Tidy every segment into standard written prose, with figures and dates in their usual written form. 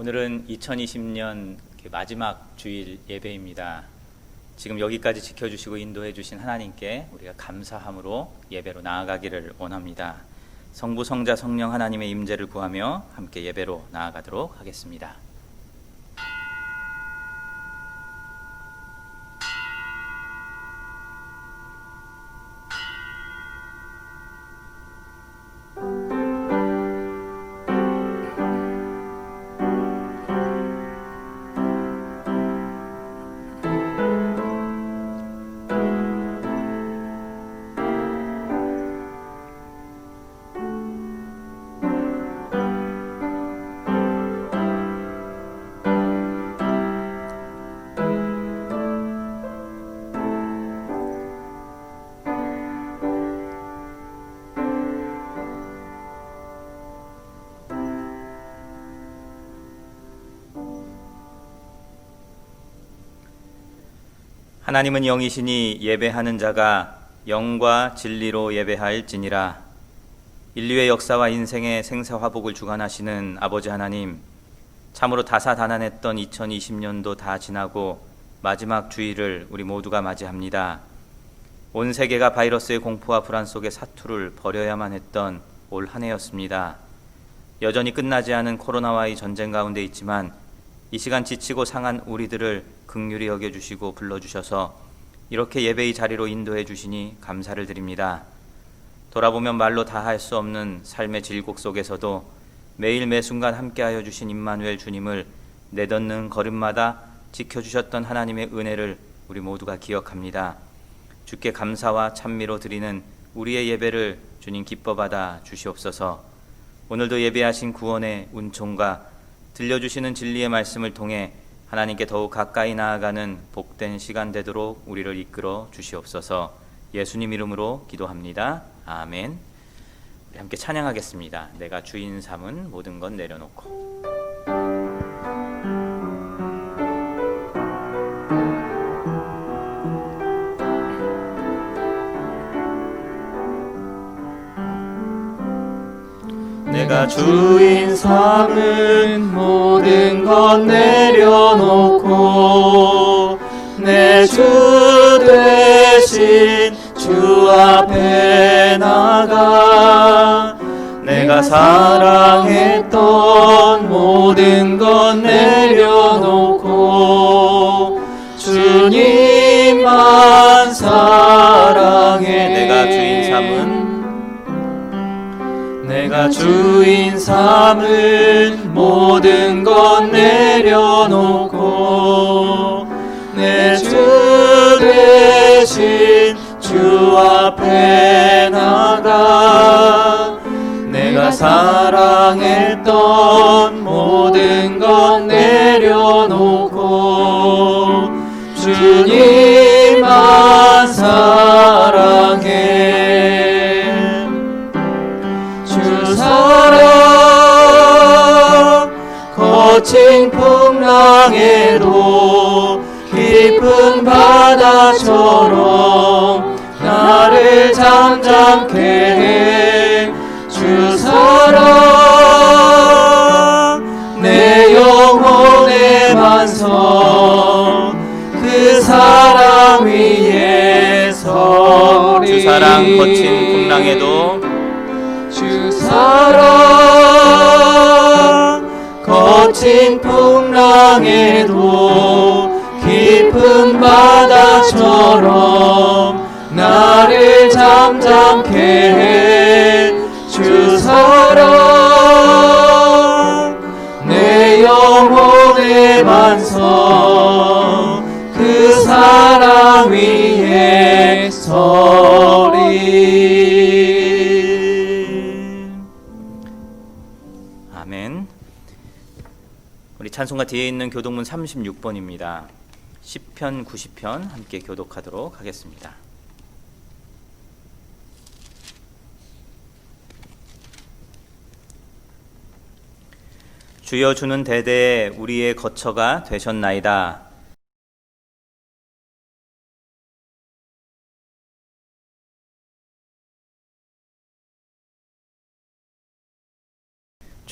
오늘은 2020년 마지막 주일 예배입니다. 지금 여기까지 지켜주시고 인도해 주신 하나님께 우리가 감사함으로 예배로 나아가기를 원합니다. 성부, 성자, 성령 하나님의 임재를 구하며 함께 예배로 나아가도록 하겠습니다. 하나님은 영이시니 예배하는 자가 영과 진리로 예배할지니라. 인류의 역사와 인생의 생사화복을 주관하시는 아버지 하나님, 참으로 다사다난했던 2020년도 다 지나고 마지막 주일을 우리 모두가 맞이합니다. 온 세계가 바이러스의 공포와 불안 속에 사투를 벌여야만 했던 올 한 해였습니다. 여전히 끝나지 않은 코로나와의 전쟁 가운데 있지만 이 시간 지치고 상한 우리들을 긍휼히 여겨주시고 불러주셔서 이렇게 예배의 자리로 인도해 주시니 감사를 드립니다. 돌아보면 말로 다 할 수 없는 삶의 질곡 속에서도 매일 매순간 함께하여 주신 임마누엘 주님을 내딛는 걸음마다 지켜주셨던 하나님의 은혜를 우리 모두가 기억합니다. 주께 감사와 찬미로 드리는 우리의 예배를 주님 기뻐받아 주시옵소서. 오늘도 예배하신 구원의 은총과 들려주시는 진리의 말씀을 통해 하나님께 더욱 가까이 나아가는 복된 시간 되도록 우리를 이끌어 주시옵소서. 예수님 이름으로 기도합니다. 아멘. 우리 함께 찬양하겠습니다. 내가 주인 삼은 모든 것 내려놓고. 내가 주인 삼은 모든 것 내려놓고 내 주 되신 주 앞에 나가 내가 사랑했던 모든 것 내려놓고 주님만 사랑해. 내가 주인 삼은 모든 것 내려놓고 내 주 되신 주 앞에 나가 내가 사랑했던 모든 것 내려놓고 주님만 사랑해. 거친 풍랑에도 깊은 바다처럼 나를 잠잠케 해. 주 사랑 내 영혼의 반석 그 사랑 위에 서리. 주 사랑 거친 풍랑에도 주 사랑 거친 풍랑에도 깊은 바다처럼 나를 잠잠케 해. 주 사랑 내 영혼의 반석 그 사랑 위에 서리. 아멘. 우리 찬송가 뒤에 있는 교독문 36번입니다. 10편, 90편 함께 교독하도록 하겠습니다. 주여 주는 대대에 우리의 거처가 되셨나이다.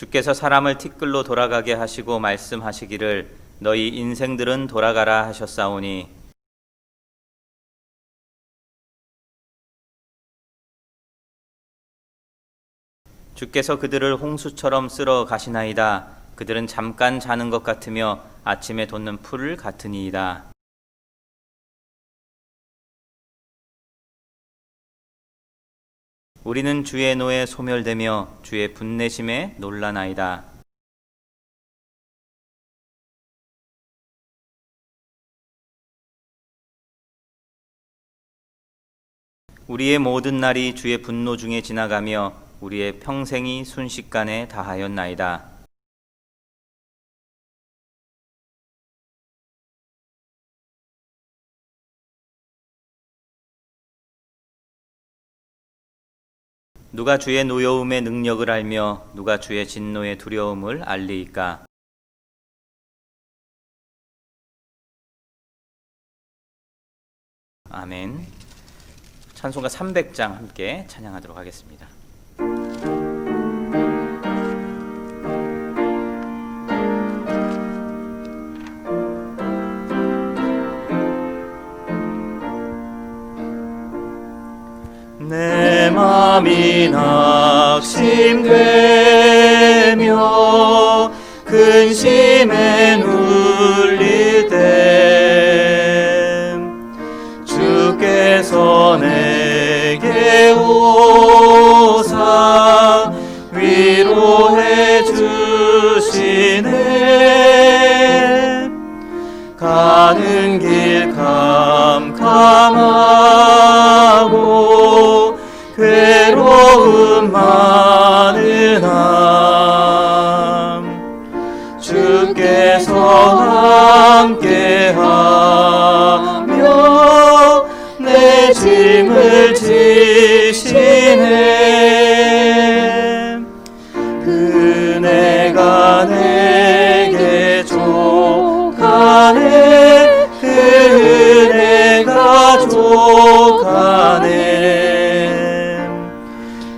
주께서 사람을 티끌로 돌아가게 하시고 말씀하시기를 너희 인생들은 돌아가라 하셨사오니 주께서 그들을 홍수처럼 쓸어 가시나이다. 그들은 잠깐 자는 것 같으며 아침에 돋는 풀 같으니이다. 우리는 주의 노에 소멸되며 주의 분내심에 놀라나이다. 우리의 모든 날이 주의 분노 중에 지나가며 우리의 평생이 순식간에 다하였나이다. 누가 주의 노여움의 능력을 알며 누가 주의 진노의 두려움을 알리이까? 아멘. 찬송가 300장 함께 찬양하도록 하겠습니다. 내 맘이 낙심되며 근심에 눌릴 때 주께서 내게 오사 위로해 주시네. 가는 길 캄캄하고 괴로움 많으나 주께서 함께하며 내 짐을 지시네. 그네가 내게 족하네. 그네가 족하네.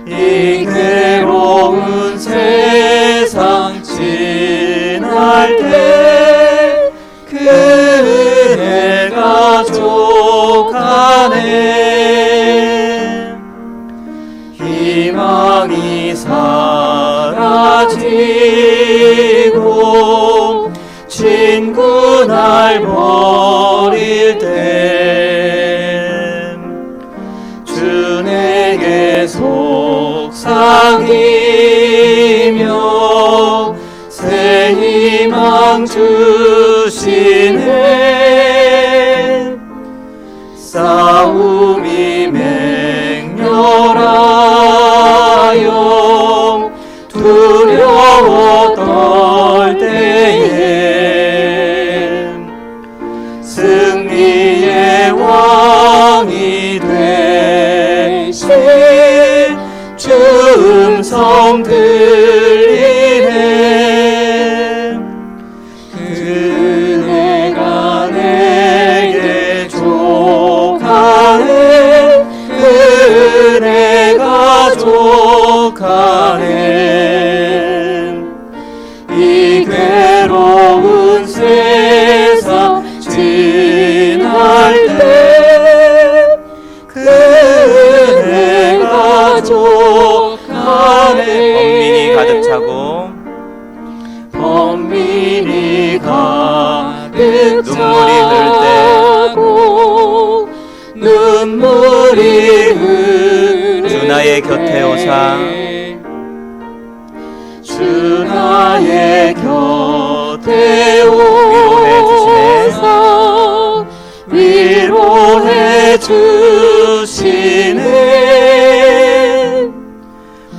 이 괴로운 세상 지날 때 그네가 족하네. 희망이 사라지고 친구 날 버릴 때 주 내게 속삭이며 새 희망 주시네. 싸움이 맹렬하여 두려워 떨 때에 승리의 왕이 되신 주 음성 들리네. 그네가 내게 족하네. 그네가 족하네. 이 괴로운 세상 지날 때 그네가 족하네. 번민이 가득 차고 번민이 가득 눈물이 흐를 때 눈물이 흐를 주 나의 곁에 오사 주 나의 곁에 오사 위로해 주시네.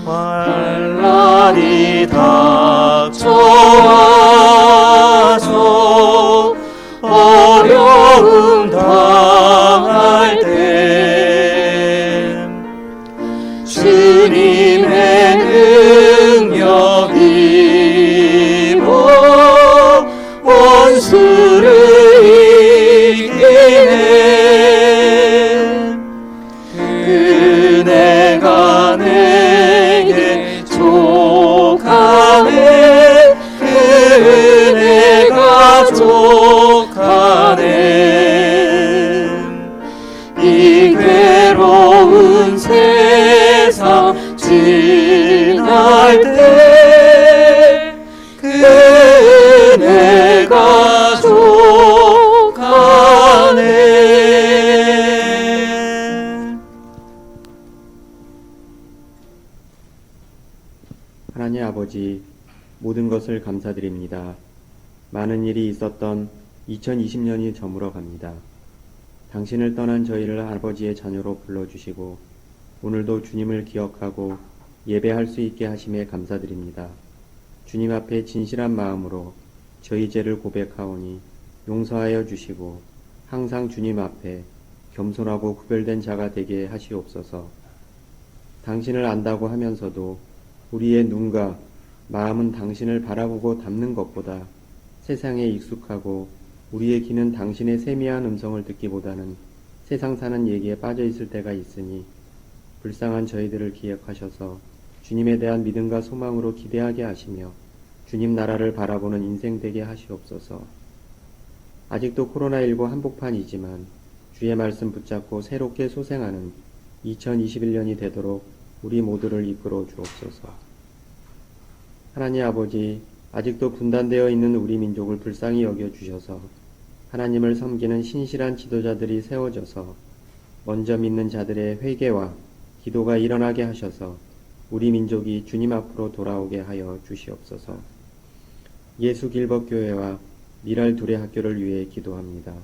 환난이 닥쳐와서 어려움 당할 때 주님의 능력 입어 원수를 이기네. 그네가 내게 족하네. 지날 때 그네가 족하네. 하나님 아버지, 모든 것을 감사드립니다. 많은 일이 있었던 2020년이 저물어 갑니다. 당신을 떠난 저희를 아버지의 자녀로 불러주시고 오늘도 주님을 기억하고 예배할 수 있게 하심에 감사드립니다. 주님 앞에 진실한 마음으로 저희 죄를 고백하오니 용서하여 주시고 항상 주님 앞에 겸손하고 구별된 자가 되게 하시옵소서. 당신을 안다고 하면서도 우리의 눈과 마음은 당신을 바라보고 담는 것보다 세상에 익숙하고 우리의 귀는 당신의 세미한 음성을 듣기보다는 세상 사는 얘기에 빠져 있을 때가 있으니 불쌍한 저희들을 기억하셔서 주님에 대한 믿음과 소망으로 기대하게 하시며 주님 나라를 바라보는 인생 되게 하시옵소서. 아직도 코로나19 한복판이지만 주의 말씀 붙잡고 새롭게 소생하는 2021년이 되도록 우리 모두를 이끌어 주옵소서. 하나님 아버지, 아직도 분단되어 있는 우리 민족을 불쌍히 여겨 주셔서 하나님을 섬기는 신실한 지도자들이 세워져서 먼저 믿는 자들의 회개와 기도가 일어나게 하셔서 우리 민족이 주님 앞으로 돌아오게 하여 주시옵소서. 예수 길법교회와 미랄 둘의 학교를 위해 기도합니다.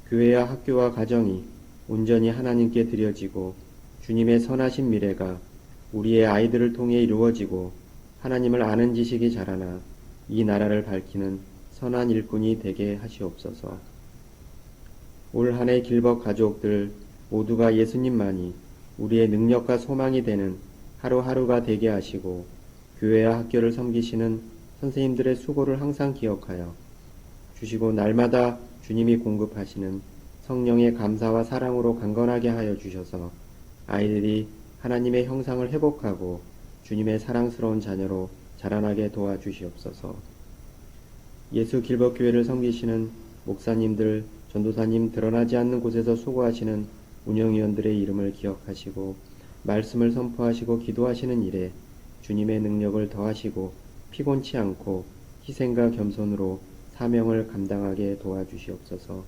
교회와 학교와 가정이 온전히 하나님께 드려지고 주님의 선하신 미래가 우리의 아이들을 통해 이루어지고 하나님을 아는 지식이 자라나 이 나라를 밝히는 선한 일꾼이 되게 하시옵소서. 올 한 해 길법 가족들 모두가 예수님만이 우리의 능력과 소망이 되는 하루하루가 되게 하시고 교회와 학교를 섬기시는 선생님들의 수고를 항상 기억하여 주시고 날마다 주님이 공급하시는 성령의 감사와 사랑으로 강건하게 하여 주셔서 아이들이 하나님의 형상을 회복하고 주님의 사랑스러운 자녀로 자라나게 도와주시옵소서. 예수 길법교회를 섬기시는 목사님들, 전도사님 드러나지 않는 곳에서 수고하시는 운영위원들의 이름을 기억하시고 말씀을 선포하시고 기도하시는 일에 주님의 능력을 더하시고 피곤치 않고 희생과 겸손으로 사명을 감당하게 도와주시옵소서.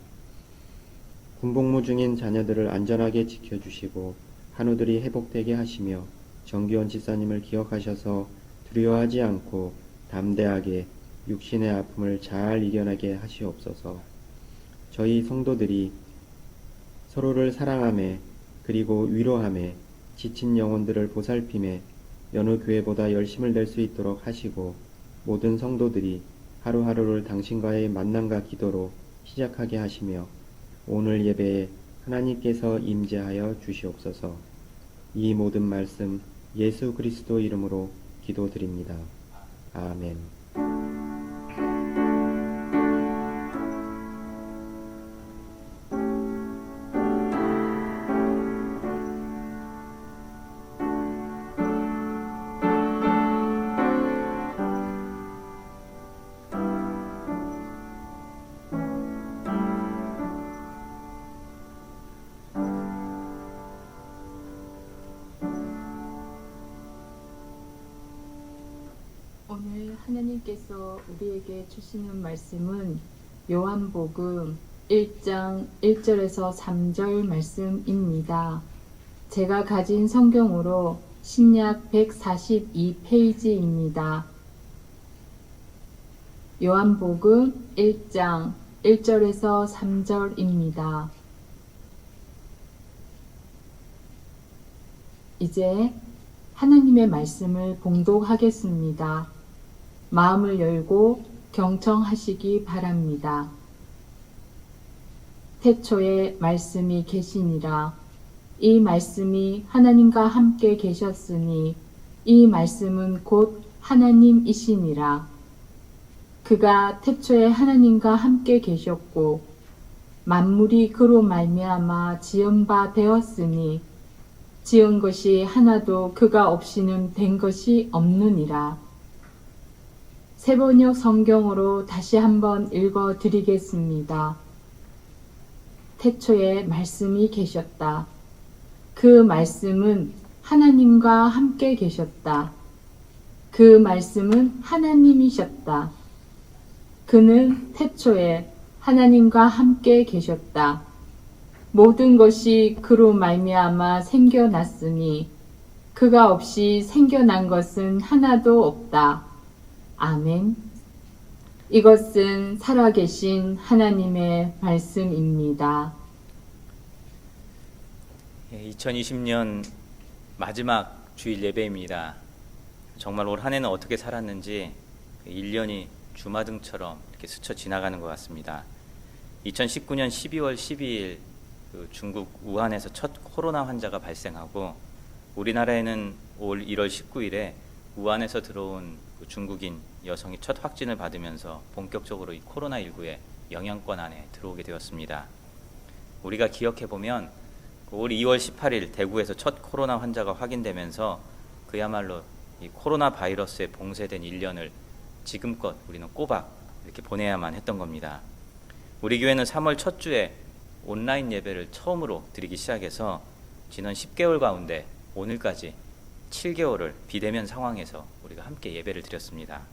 군복무 중인 자녀들을 안전하게 지켜주시고 한우들이 회복되게 하시며 정기원 집사님을 기억하셔서 두려워하지 않고 담대하게 육신의 아픔을 잘 이겨내게 하시옵소서. 저희 성도들이 서로를 사랑하며 그리고 위로하며 지친 영혼들을 보살핌에 여느 교회보다 열심을 낼 수 있도록 하시고 모든 성도들이 하루하루를 당신과의 만남과 기도로 시작하게 하시며 오늘 예배에 하나님께서 임재하여 주시옵소서. 이 모든 말씀 예수 그리스도 이름으로 기도드립니다. 아멘. 오늘 하나님께서 우리에게 주시는 말씀은 요한복음 1장 1절에서 3절 말씀입니다. 제가 가진 성경으로 신약 142페이지입니다. 요한복음 1장 1절에서 3절입니다. 이제 하나님의 말씀을 봉독하겠습니다. 마음을 열고 경청하시기 바랍니다. 태초에 말씀이 계시니라. 이 말씀이 하나님과 함께 계셨으니 이 말씀은 곧 하나님이시니라. 그가 태초에 하나님과 함께 계셨고 만물이 그로 말미암아 지은 바 되었으니 지은 것이 하나도 그가 없이는 된 것이 없느니라. 세번역 성경으로 다시 한번 읽어 드리겠습니다. 태초에 말씀이 계셨다. 그 말씀은 하나님과 함께 계셨다. 그 말씀은 하나님이셨다. 그는 태초에 하나님과 함께 계셨다. 모든 것이 그로 말미암아 생겨났으니 그가 없이 생겨난 것은 하나도 없다. 아멘. 이것은 살아계신 하나님의 말씀입니다. 2020년 마지막 주일 예배입니다. 정말 올 한 해는 어떻게 살았는지 1년이 주마등처럼 이렇게 스쳐 지나가는 것 같습니다. 2019년 12월 12일 중국 우한에서 첫 코로나 환자가 발생하고 우리나라에는 올 1월 19일에 우한에서 들어온 중국인 여성이 첫 확진을 받으면서 본격적으로 이 코로나19의 영향권 안에 들어오게 되었습니다. 우리가 기억해보면 올 2월 18일 대구에서 첫 코로나 환자가 확인되면서 그야말로 이 코로나 바이러스에 봉쇄된 1년을 지금껏 우리는 꼬박 이렇게 보내야만 했던 겁니다. 우리 교회는 3월 첫 주에 온라인 예배를 처음으로 드리기 시작해서 지난 10개월 가운데 오늘까지 7개월을 비대면 상황에서 우리가 함께 예배를 드렸습니다.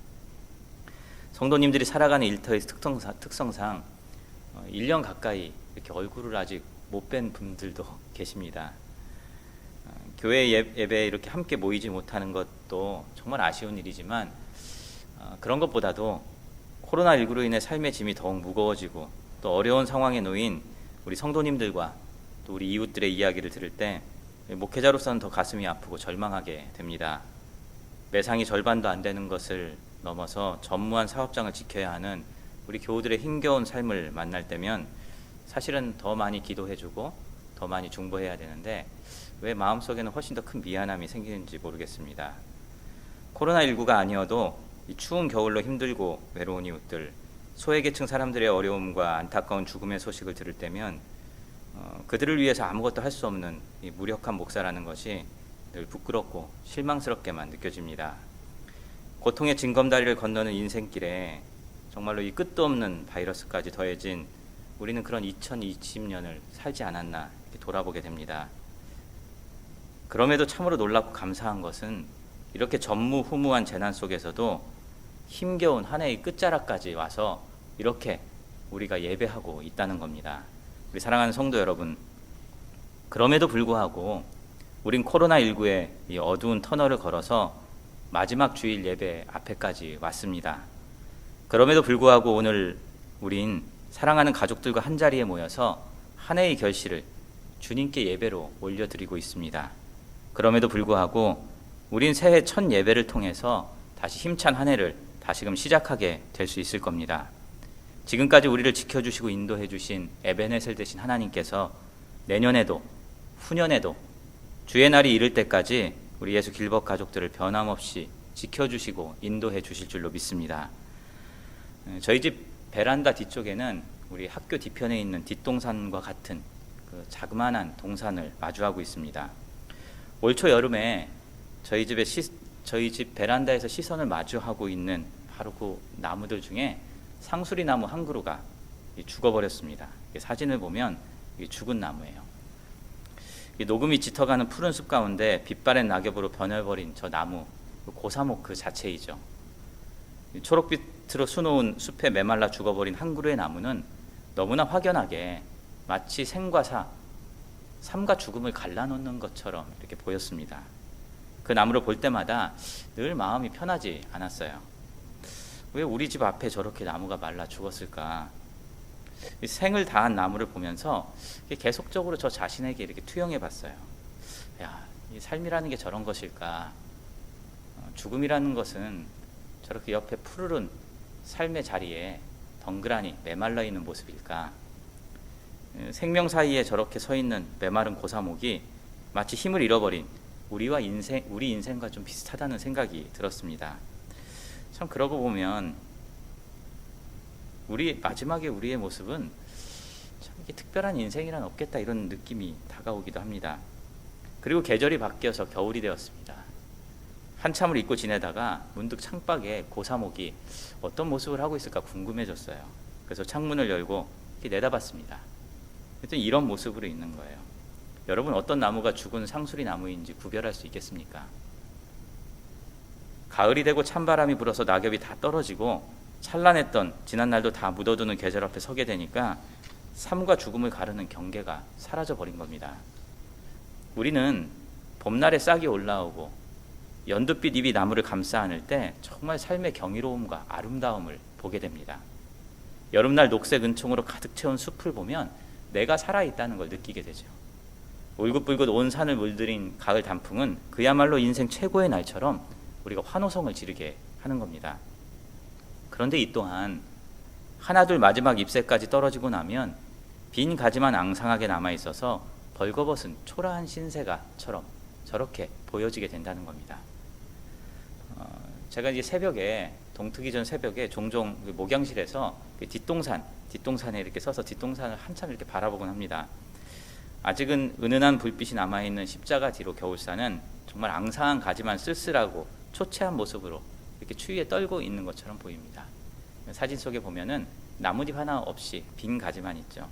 성도님들이 살아가는 일터의 특성상 1년 가까이 이렇게 얼굴을 아직 못 뵌 분들도 계십니다. 교회 예배에 이렇게 함께 모이지 못하는 것도 정말 아쉬운 일이지만 그런 것보다도 코로나19로 인해 삶의 짐이 더욱 무거워지고 또 어려운 상황에 놓인 우리 성도님들과 또 우리 이웃들의 이야기를 들을 때 목회자로서는 더 가슴이 아프고 절망하게 됩니다. 매상이 절반도 안 되는 것을 넘어서 전무한 사업장을 지켜야 하는 우리 교우들의 힘겨운 삶을 만날 때면 사실은 더 많이 기도해주고 더 많이 중보해야 되는데 왜 마음속에는 훨씬 더 큰 미안함이 생기는지 모르겠습니다. 코로나19가 아니어도 이 추운 겨울로 힘들고 외로운 이웃들, 소외계층 사람들의 어려움과 안타까운 죽음의 소식을 들을 때면 그들을 위해서 아무것도 할 수 없는 이 무력한 목사라는 것이 늘 부끄럽고 실망스럽게만 느껴집니다. 고통의 징검다리를 건너는 인생길에 정말로 이 끝도 없는 바이러스까지 더해진 우리는 그런 2020년을 살지 않았나 이렇게 돌아보게 됩니다. 그럼에도 참으로 놀랍고 감사한 것은 이렇게 전무후무한 재난 속에서도 힘겨운 한 해의 끝자락까지 와서 이렇게 우리가 예배하고 있다는 겁니다. 우리 사랑하는 성도 여러분, 그럼에도 불구하고 우린 코로나19의 이 어두운 터널을 걸어서 마지막 주일 예배 앞에까지 왔습니다. 그럼에도 불구하고 오늘 우린 사랑하는 가족들과 한자리에 모여서 한 해의 결실을 주님께 예배로 올려드리고 있습니다. 그럼에도 불구하고 우린 새해 첫 예배를 통해서 다시 힘찬 한 해를 다시금 시작하게 될 수 있을 겁니다. 지금까지 우리를 지켜주시고 인도해 주신 에베네셀 되신 하나님께서 내년에도 후년에도 주의 날이 이를 때까지 우리 예수 길벗 가족들을 변함없이 지켜주시고 인도해 주실 줄로 믿습니다. 저희 집 베란다 뒤쪽에는 우리 학교 뒤편에 있는 뒷동산과 같은 그 자그마한 동산을 마주하고 있습니다. 올 초 여름에 저희 집 베란다에서 시선을 마주하고 있는 바로 그 나무들 중에 상수리 나무 한 그루가 죽어버렸습니다. 사진을 보면 죽은 나무예요. 녹음이 짙어가는 푸른 숲 가운데 빛바랜 낙엽으로 변해버린 저 나무, 고사목 그 자체이죠. 초록빛으로 수놓은 숲에 메말라 죽어버린 한 그루의 나무는 너무나 확연하게 마치 생과 삶과 죽음을 갈라놓는 것처럼 이렇게 보였습니다. 그 나무를 볼 때마다 늘 마음이 편하지 않았어요. 왜 우리 집 앞에 저렇게 나무가 말라 죽었을까? 생을 다한 나무를 보면서 계속적으로 저 자신에게 이렇게 투영해 봤어요. 야, 이 삶이라는 게 저런 것일까? 죽음이라는 것은 저렇게 옆에 푸르른 삶의 자리에 덩그라니 메말라 있는 모습일까? 생명 사이에 저렇게 서 있는 메마른 고사목이 마치 힘을 잃어버린 우리 인생과 좀 비슷하다는 생각이 들었습니다. 참 그러고 보면 마지막에 우리의 모습은 참 이게 특별한 인생이란 없겠다 이런 느낌이 다가오기도 합니다. 그리고 계절이 바뀌어서 겨울이 되었습니다. 한참을 잊고 지내다가 문득 창밖에 고사목이 어떤 모습을 하고 있을까 궁금해졌어요. 그래서 창문을 열고 이렇게 내다봤습니다. 그랬더니 이런 모습으로 있는 거예요. 여러분 어떤 나무가 죽은 상수리 나무인지 구별할 수 있겠습니까? 가을이 되고 찬바람이 불어서 낙엽이 다 떨어지고 찬란했던 지난날도 다 묻어두는 계절 앞에 서게 되니까 삶과 죽음을 가르는 경계가 사라져 버린 겁니다. 우리는 봄날에 싹이 올라오고 연두빛 잎이 나무를 감싸 안을 때 정말 삶의 경이로움과 아름다움을 보게 됩니다. 여름날 녹색 은총으로 가득 채운 숲을 보면 내가 살아있다는 걸 느끼게 되죠. 울긋불긋 온 산을 물들인 가을 단풍은 그야말로 인생 최고의 날처럼 우리가 환호성을 지르게 하는 겁니다. 그런데 이 또한 하나둘 마지막 잎새까지 떨어지고 나면 빈 가지만 앙상하게 남아있어서 벌거벗은 초라한 신세가처럼 저렇게 보여지게 된다는 겁니다. 제가 이제 새벽에 동트기 전 새벽에 종종 목양실에서 뒷동산에 이렇게 서서 뒷동산을 한참 이렇게 바라보곤 합니다. 아직은 은은한 불빛이 남아있는 십자가 뒤로 겨울산은 정말 앙상한 가지만 쓸쓸하고 초췌한 모습으로 이렇게 추위에 떨고 있는 것처럼 보입니다. 사진 속에 보면은 나뭇잎 하나 없이 빈 가지만 있죠.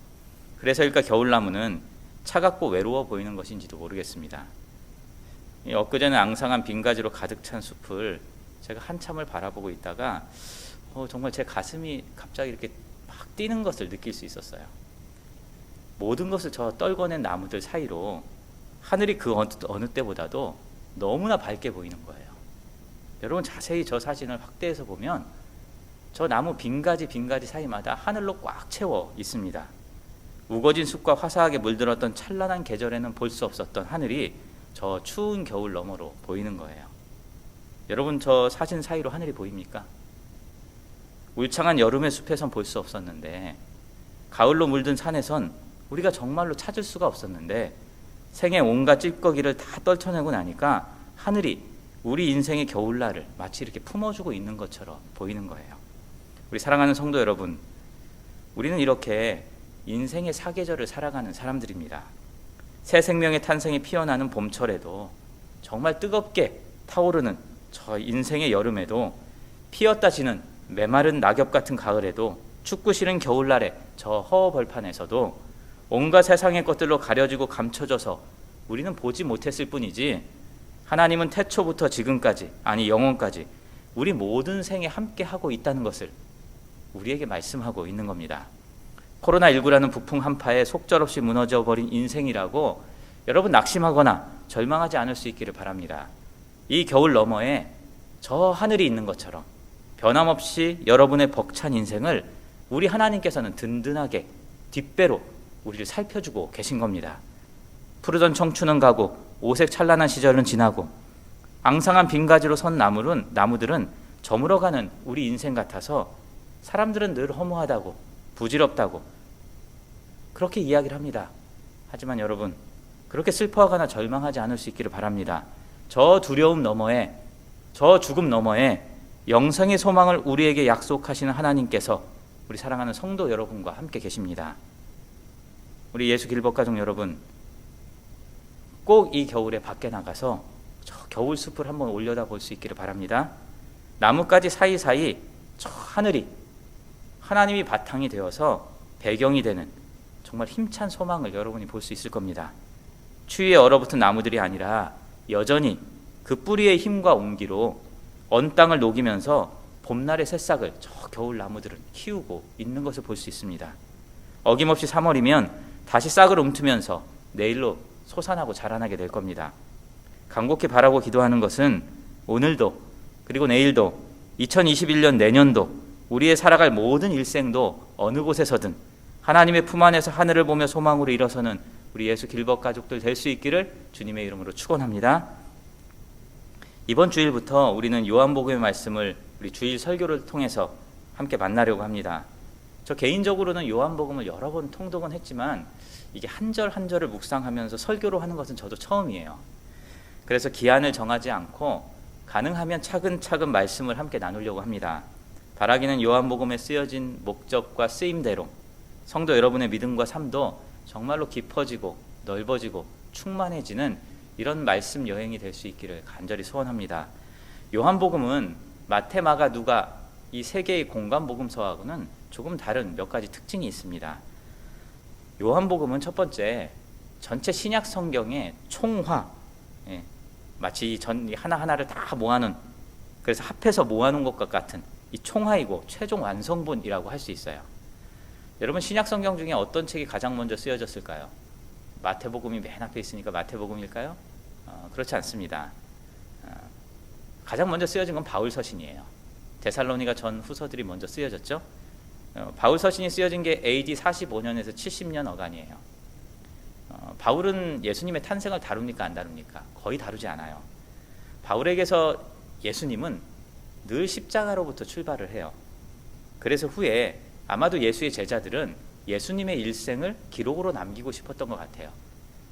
그래서일까 겨울나무는 차갑고 외로워 보이는 것인지도 모르겠습니다. 엊그제는 앙상한 빈 가지로 가득 찬 숲을 제가 한참을 바라보고 있다가 정말 제 가슴이 갑자기 이렇게 막 뛰는 것을 느낄 수 있었어요. 모든 것을 저 떨궈낸 나무들 사이로 하늘이 그 어느 때보다도 너무나 밝게 보이는 거예요. 여러분 자세히 저 사진을 확대해서 보면 저 나무 빈가지 사이마다 하늘로 꽉 채워 있습니다. 우거진 숲과 화사하게 물들었던 찬란한 계절에는 볼 수 없었던 하늘이 저 추운 겨울 너머로 보이는 거예요. 여러분 저 사진 사이로 하늘이 보입니까? 울창한 여름의 숲에선 볼 수 없었는데 가을로 물든 산에선 우리가 정말로 찾을 수가 없었는데 생의 온갖 찔꺼기를 다 떨쳐내고 나니까 하늘이 우리 인생의 겨울날을 마치 이렇게 품어주고 있는 것처럼 보이는 거예요. 우리 사랑하는 성도 여러분, 우리는 이렇게 인생의 사계절을 살아가는 사람들입니다. 새 생명의 탄생이 피어나는 봄철에도 정말 뜨겁게 타오르는 저 인생의 여름에도 피었다 지는 메마른 낙엽 같은 가을에도 춥고 싫은 겨울날에 저 허허벌판에서도 온갖 세상의 것들로 가려지고 감춰져서 우리는 보지 못했을 뿐이지 하나님은 태초부터 지금까지 아니 영원까지 우리 모든 생에 함께하고 있다는 것을 우리에게 말씀하고 있는 겁니다. 코로나19라는 부풍 한파에 속절없이 무너져버린 인생이라고 여러분 낙심하거나 절망하지 않을 수 있기를 바랍니다. 이 겨울 너머에 저 하늘이 있는 것처럼 변함없이 여러분의 벅찬 인생을 우리 하나님께서는 든든하게 뒷배로 우리를 살펴주고 계신 겁니다. 푸르던 청춘은 가고 오색 찬란한 시절은 지나고 앙상한 빈가지로 선 나무들은 저물어가는 우리 인생 같아서 사람들은 늘 허무하다고 부질없다고 그렇게 이야기를 합니다. 하지만 여러분 그렇게 슬퍼하거나 절망하지 않을 수 있기를 바랍니다. 저 두려움 너머에 저 죽음 너머에 영생의 소망을 우리에게 약속하시는 하나님께서 우리 사랑하는 성도 여러분과 함께 계십니다. 우리 예수 길법가족 여러분 꼭 이 겨울에 밖에 나가서 저 겨울 숲을 한번 올려다볼 수 있기를 바랍니다. 나뭇가지 사이사이 저 하늘이 하나님이 바탕이 되어서 배경이 되는 정말 힘찬 소망을 여러분이 볼 수 있을 겁니다. 추위에 얼어붙은 나무들이 아니라 여전히 그 뿌리의 힘과 온기로 언 땅을 녹이면서 봄날의 새싹을 저 겨울 나무들은 키우고 있는 것을 볼 수 있습니다. 어김없이 3월이면 다시 싹을 움트면서 내일로 솟아나고 자라나게 될 겁니다. 간곡히 바라고 기도하는 것은 오늘도 그리고 내일도 2021년 내년도 우리의 살아갈 모든 일생도 어느 곳에서든 하나님의 품 안에서 하늘을 보며 소망으로 일어서는 우리 예수 길법 가족들 될 수 있기를 주님의 이름으로 축원합니다. 이번 주일부터 우리는 요한복음의 말씀을 우리 주일 설교를 통해서 함께 만나려고 합니다. 저 개인적으로는 요한복음을 여러 번 통독은 했지만 이게 한 절 한 절을 묵상하면서 설교로 하는 것은 저도 처음이에요. 그래서 기한을 정하지 않고 가능하면 차근차근 말씀을 함께 나누려고 합니다. 바라기는 요한복음에 쓰여진 목적과 쓰임대로 성도 여러분의 믿음과 삶도 정말로 깊어지고 넓어지고 충만해지는 이런 말씀 여행이 될 수 있기를 간절히 소원합니다. 요한복음은 마태, 마가, 누가 이 세 개의 공간 복음서하고는 조금 다른 몇 가지 특징이 있습니다. 요한복음은 첫 번째 전체 신약 성경의 총화, 예, 마치 전 하나하나를 다 모아놓은, 그래서 합해서 모아놓은 것과 같은 이 총화이고 최종 완성본이라고 할 수 있어요. 여러분, 신약 성경 중에 어떤 책이 가장 먼저 쓰여졌을까요? 마태복음이 맨 앞에 있으니까 마태복음일까요? 그렇지 않습니다. 가장 먼저 쓰여진 건 바울 서신이에요. 데살로니가 전 후서들이 먼저 쓰여졌죠. 바울 서신이 쓰여진 게 AD 45년에서 70년 어간이에요. 바울은 예수님의 탄생을 다룹니까 안 다룹니까? 거의 다루지 않아요. 바울에게서 예수님은 늘 십자가로부터 출발을 해요. 그래서 후에 아마도 예수의 제자들은 예수님의 일생을 기록으로 남기고 싶었던 것 같아요.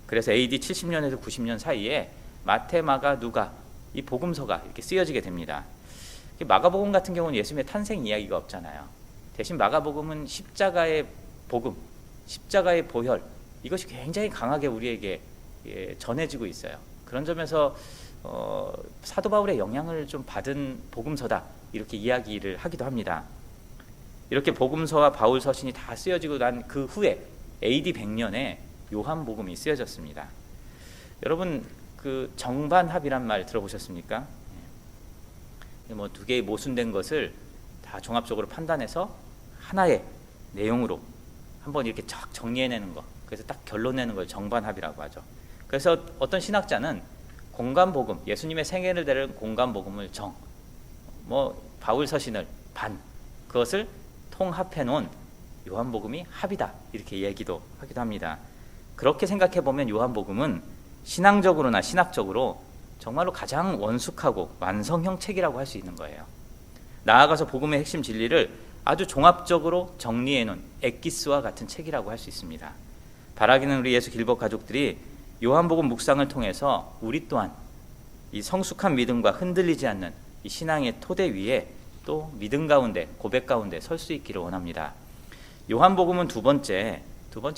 그래서 AD 70년에서 90년 사이에 마태, 마가, 누가 이 복음서가 이렇게 쓰여지게 됩니다. 마가복음 같은 경우는 예수님의 탄생 이야기가 없잖아요. 대신 마가복음은 십자가의 복음, 십자가의 보혈, 이것이 굉장히 강하게 우리에게 전해지고 있어요. 그런 점에서 사도 바울의 영향을 좀 받은 복음서다, 이렇게 이야기를 하기도 합니다. 이렇게 복음서와 바울 서신이 다 쓰여지고 난 그 후에 AD 100년에 요한복음이 쓰여졌습니다. 여러분, 그 정반합이란 말 들어보셨습니까? 뭐 두 개의 모순된 것을 다 종합적으로 판단해서 하나의 내용으로 한번 이렇게 쫙 정리해내는 거, 그래서 딱 결론 내는 걸 정반합이라고 하죠. 그래서 어떤 신학자는 공간복음, 예수님의 생애를 다룬 공간복음을 정, 바울 서신을 반, 그것을 통합해 놓은 요한복음이 합이다, 이렇게 얘기도 하기도 합니다. 그렇게 생각해 보면 요한복음은 신앙적으로나 신학적으로 정말로 가장 원숙하고 완성형 책이라고 할 수 있는 거예요. 나아가서 복음의 핵심 진리를 아주 종합적으로 정리해 놓은 엑기스와 같은 책이라고 할 수 있습니다. 바라기는 우리 예수 길법 가족들이 요한복음 묵상을 통해서 우리 또한 이 성숙한 믿음과 흔들리지 않는 이 신앙의 토대 위에 또 믿음 가운데, 고백 가운데 설 수 있기를 원합니다. 요한복음은 두 번째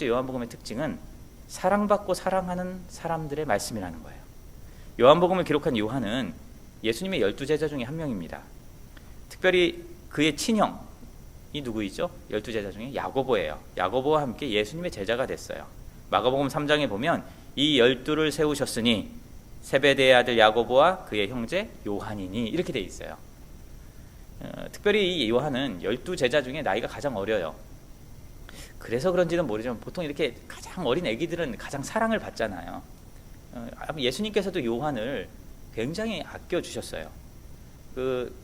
요한복음의 특징은 사랑받고 사랑하는 사람들의 말씀이라는 거예요. 요한복음을 기록한 요한은 예수님의 12제자 중에 한 명입니다. 특별히 그의 친형이 누구이죠? 12제자 중에 야고보예요. 야고보와 함께 예수님의 제자가 됐어요. 마가복음 3장에 보면 이 12를 세우셨으니 세베대의 아들 야고보와 그의 형제 요한이니, 이렇게 돼 있어요. 특별히 이 요한은 12제자 중에 나이가 가장 어려요. 그래서 그런지는 모르지만 보통 이렇게 가장 어린 아기들은 가장 사랑을 받잖아요. 예수님께서도 요한을 굉장히 아껴주셨어요. 그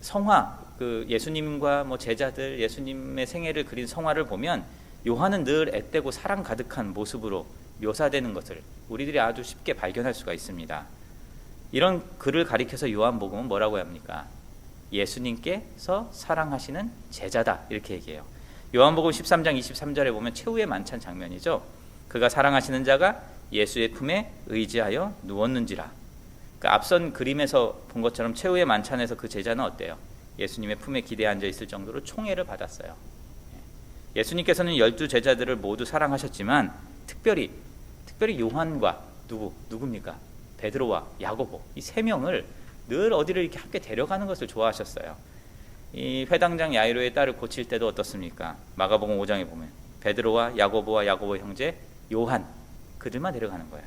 성화, 그 예수님과 제자들, 예수님의 생애를 그린 성화를 보면 요한은 늘 앳되고 사랑 가득한 모습으로 묘사되는 것을 우리들이 아주 쉽게 발견할 수가 있습니다. 이런 그를 가리켜서 요한복음은 뭐라고 합니까? 예수님께서 사랑하시는 제자다, 이렇게 얘기해요. 요한복음 13장 23절에 보면 최후의 만찬 장면이죠. 그가 사랑하시는 자가 예수의 품에 의지하여 누웠는지라. 그러니까 앞선 그림에서 본 것처럼 최후의 만찬에서 그 제자는 어때요? 예수님의 품에 기대에 앉아 있을 정도로 총애를 받았어요. 예수님께서는 12제자들을 모두 사랑하셨지만 특별히 요한과 누굽니까? 베드로와 야고보, 이 세 명을 늘 어디를 이렇게 함께 데려가는 것을 좋아하셨어요. 이 회당장 야이로의 딸을 고칠 때도 어떻습니까? 마가복음 5장에 보면 베드로와 야고보와 야고보 형제 요한, 그들만 데려가는 거예요.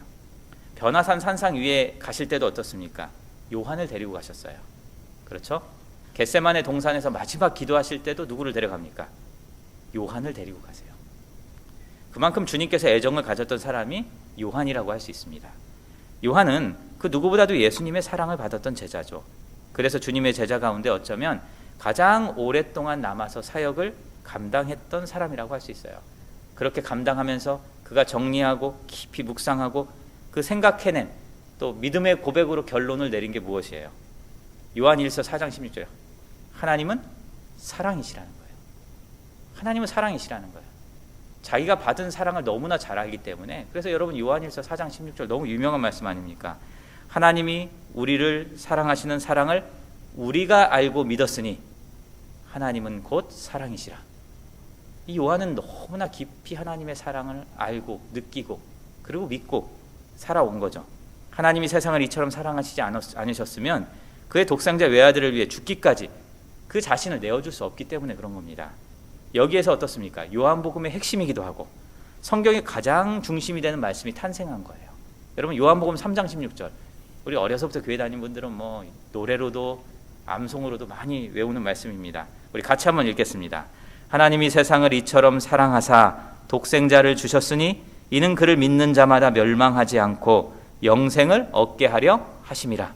변화산 산상 위에 가실 때도 어떻습니까? 요한을 데리고 가셨어요. 그렇죠? 겟세마네 동산에서 마지막 기도하실 때도 누구를 데려갑니까? 요한을 데리고 가세요. 그만큼 주님께서 애정을 가졌던 사람이 요한이라고 할 수 있습니다. 요한은 그 누구보다도 예수님의 사랑을 받았던 제자죠. 그래서 주님의 제자 가운데 어쩌면 가장 오랫동안 남아서 사역을 감당했던 사람이라고 할 수 있어요. 그렇게 감당하면서 그가 정리하고 깊이 묵상하고 그 생각해낸 또 믿음의 고백으로 결론을 내린 게 무엇이에요? 요한 1서 4장 16절. 하나님은 사랑이시라는 거예요. 하나님은 사랑이시라는 거예요. 자기가 받은 사랑을 너무나 잘 알기 때문에, 그래서 여러분 요한 1서 4장 16절 너무 유명한 말씀 아닙니까? 하나님이 우리를 사랑하시는 사랑을 우리가 알고 믿었으니 하나님은 곧 사랑이시라. 이 요한은 너무나 깊이 하나님의 사랑을 알고 느끼고 그리고 믿고 살아온 거죠. 하나님이 세상을 이처럼 사랑하시지 않으셨으면 그의 독생자 외아들을 위해 죽기까지 그 자신을 내어줄 수 없기 때문에 그런 겁니다. 여기에서 어떻습니까? 요한복음의 핵심이기도 하고 성경의 가장 중심이 되는 말씀이 탄생한 거예요. 여러분 요한복음 3장 16절 우리 어려서부터 교회 다닌 분들은 뭐 노래로도 암송으로도 많이 외우는 말씀입니다. 우리 같이 한번 읽겠습니다. 하나님이 세상을 이처럼 사랑하사 독생자를 주셨으니 이는 그를 믿는 자마다 멸망하지 않고 영생을 얻게 하려 하심이라.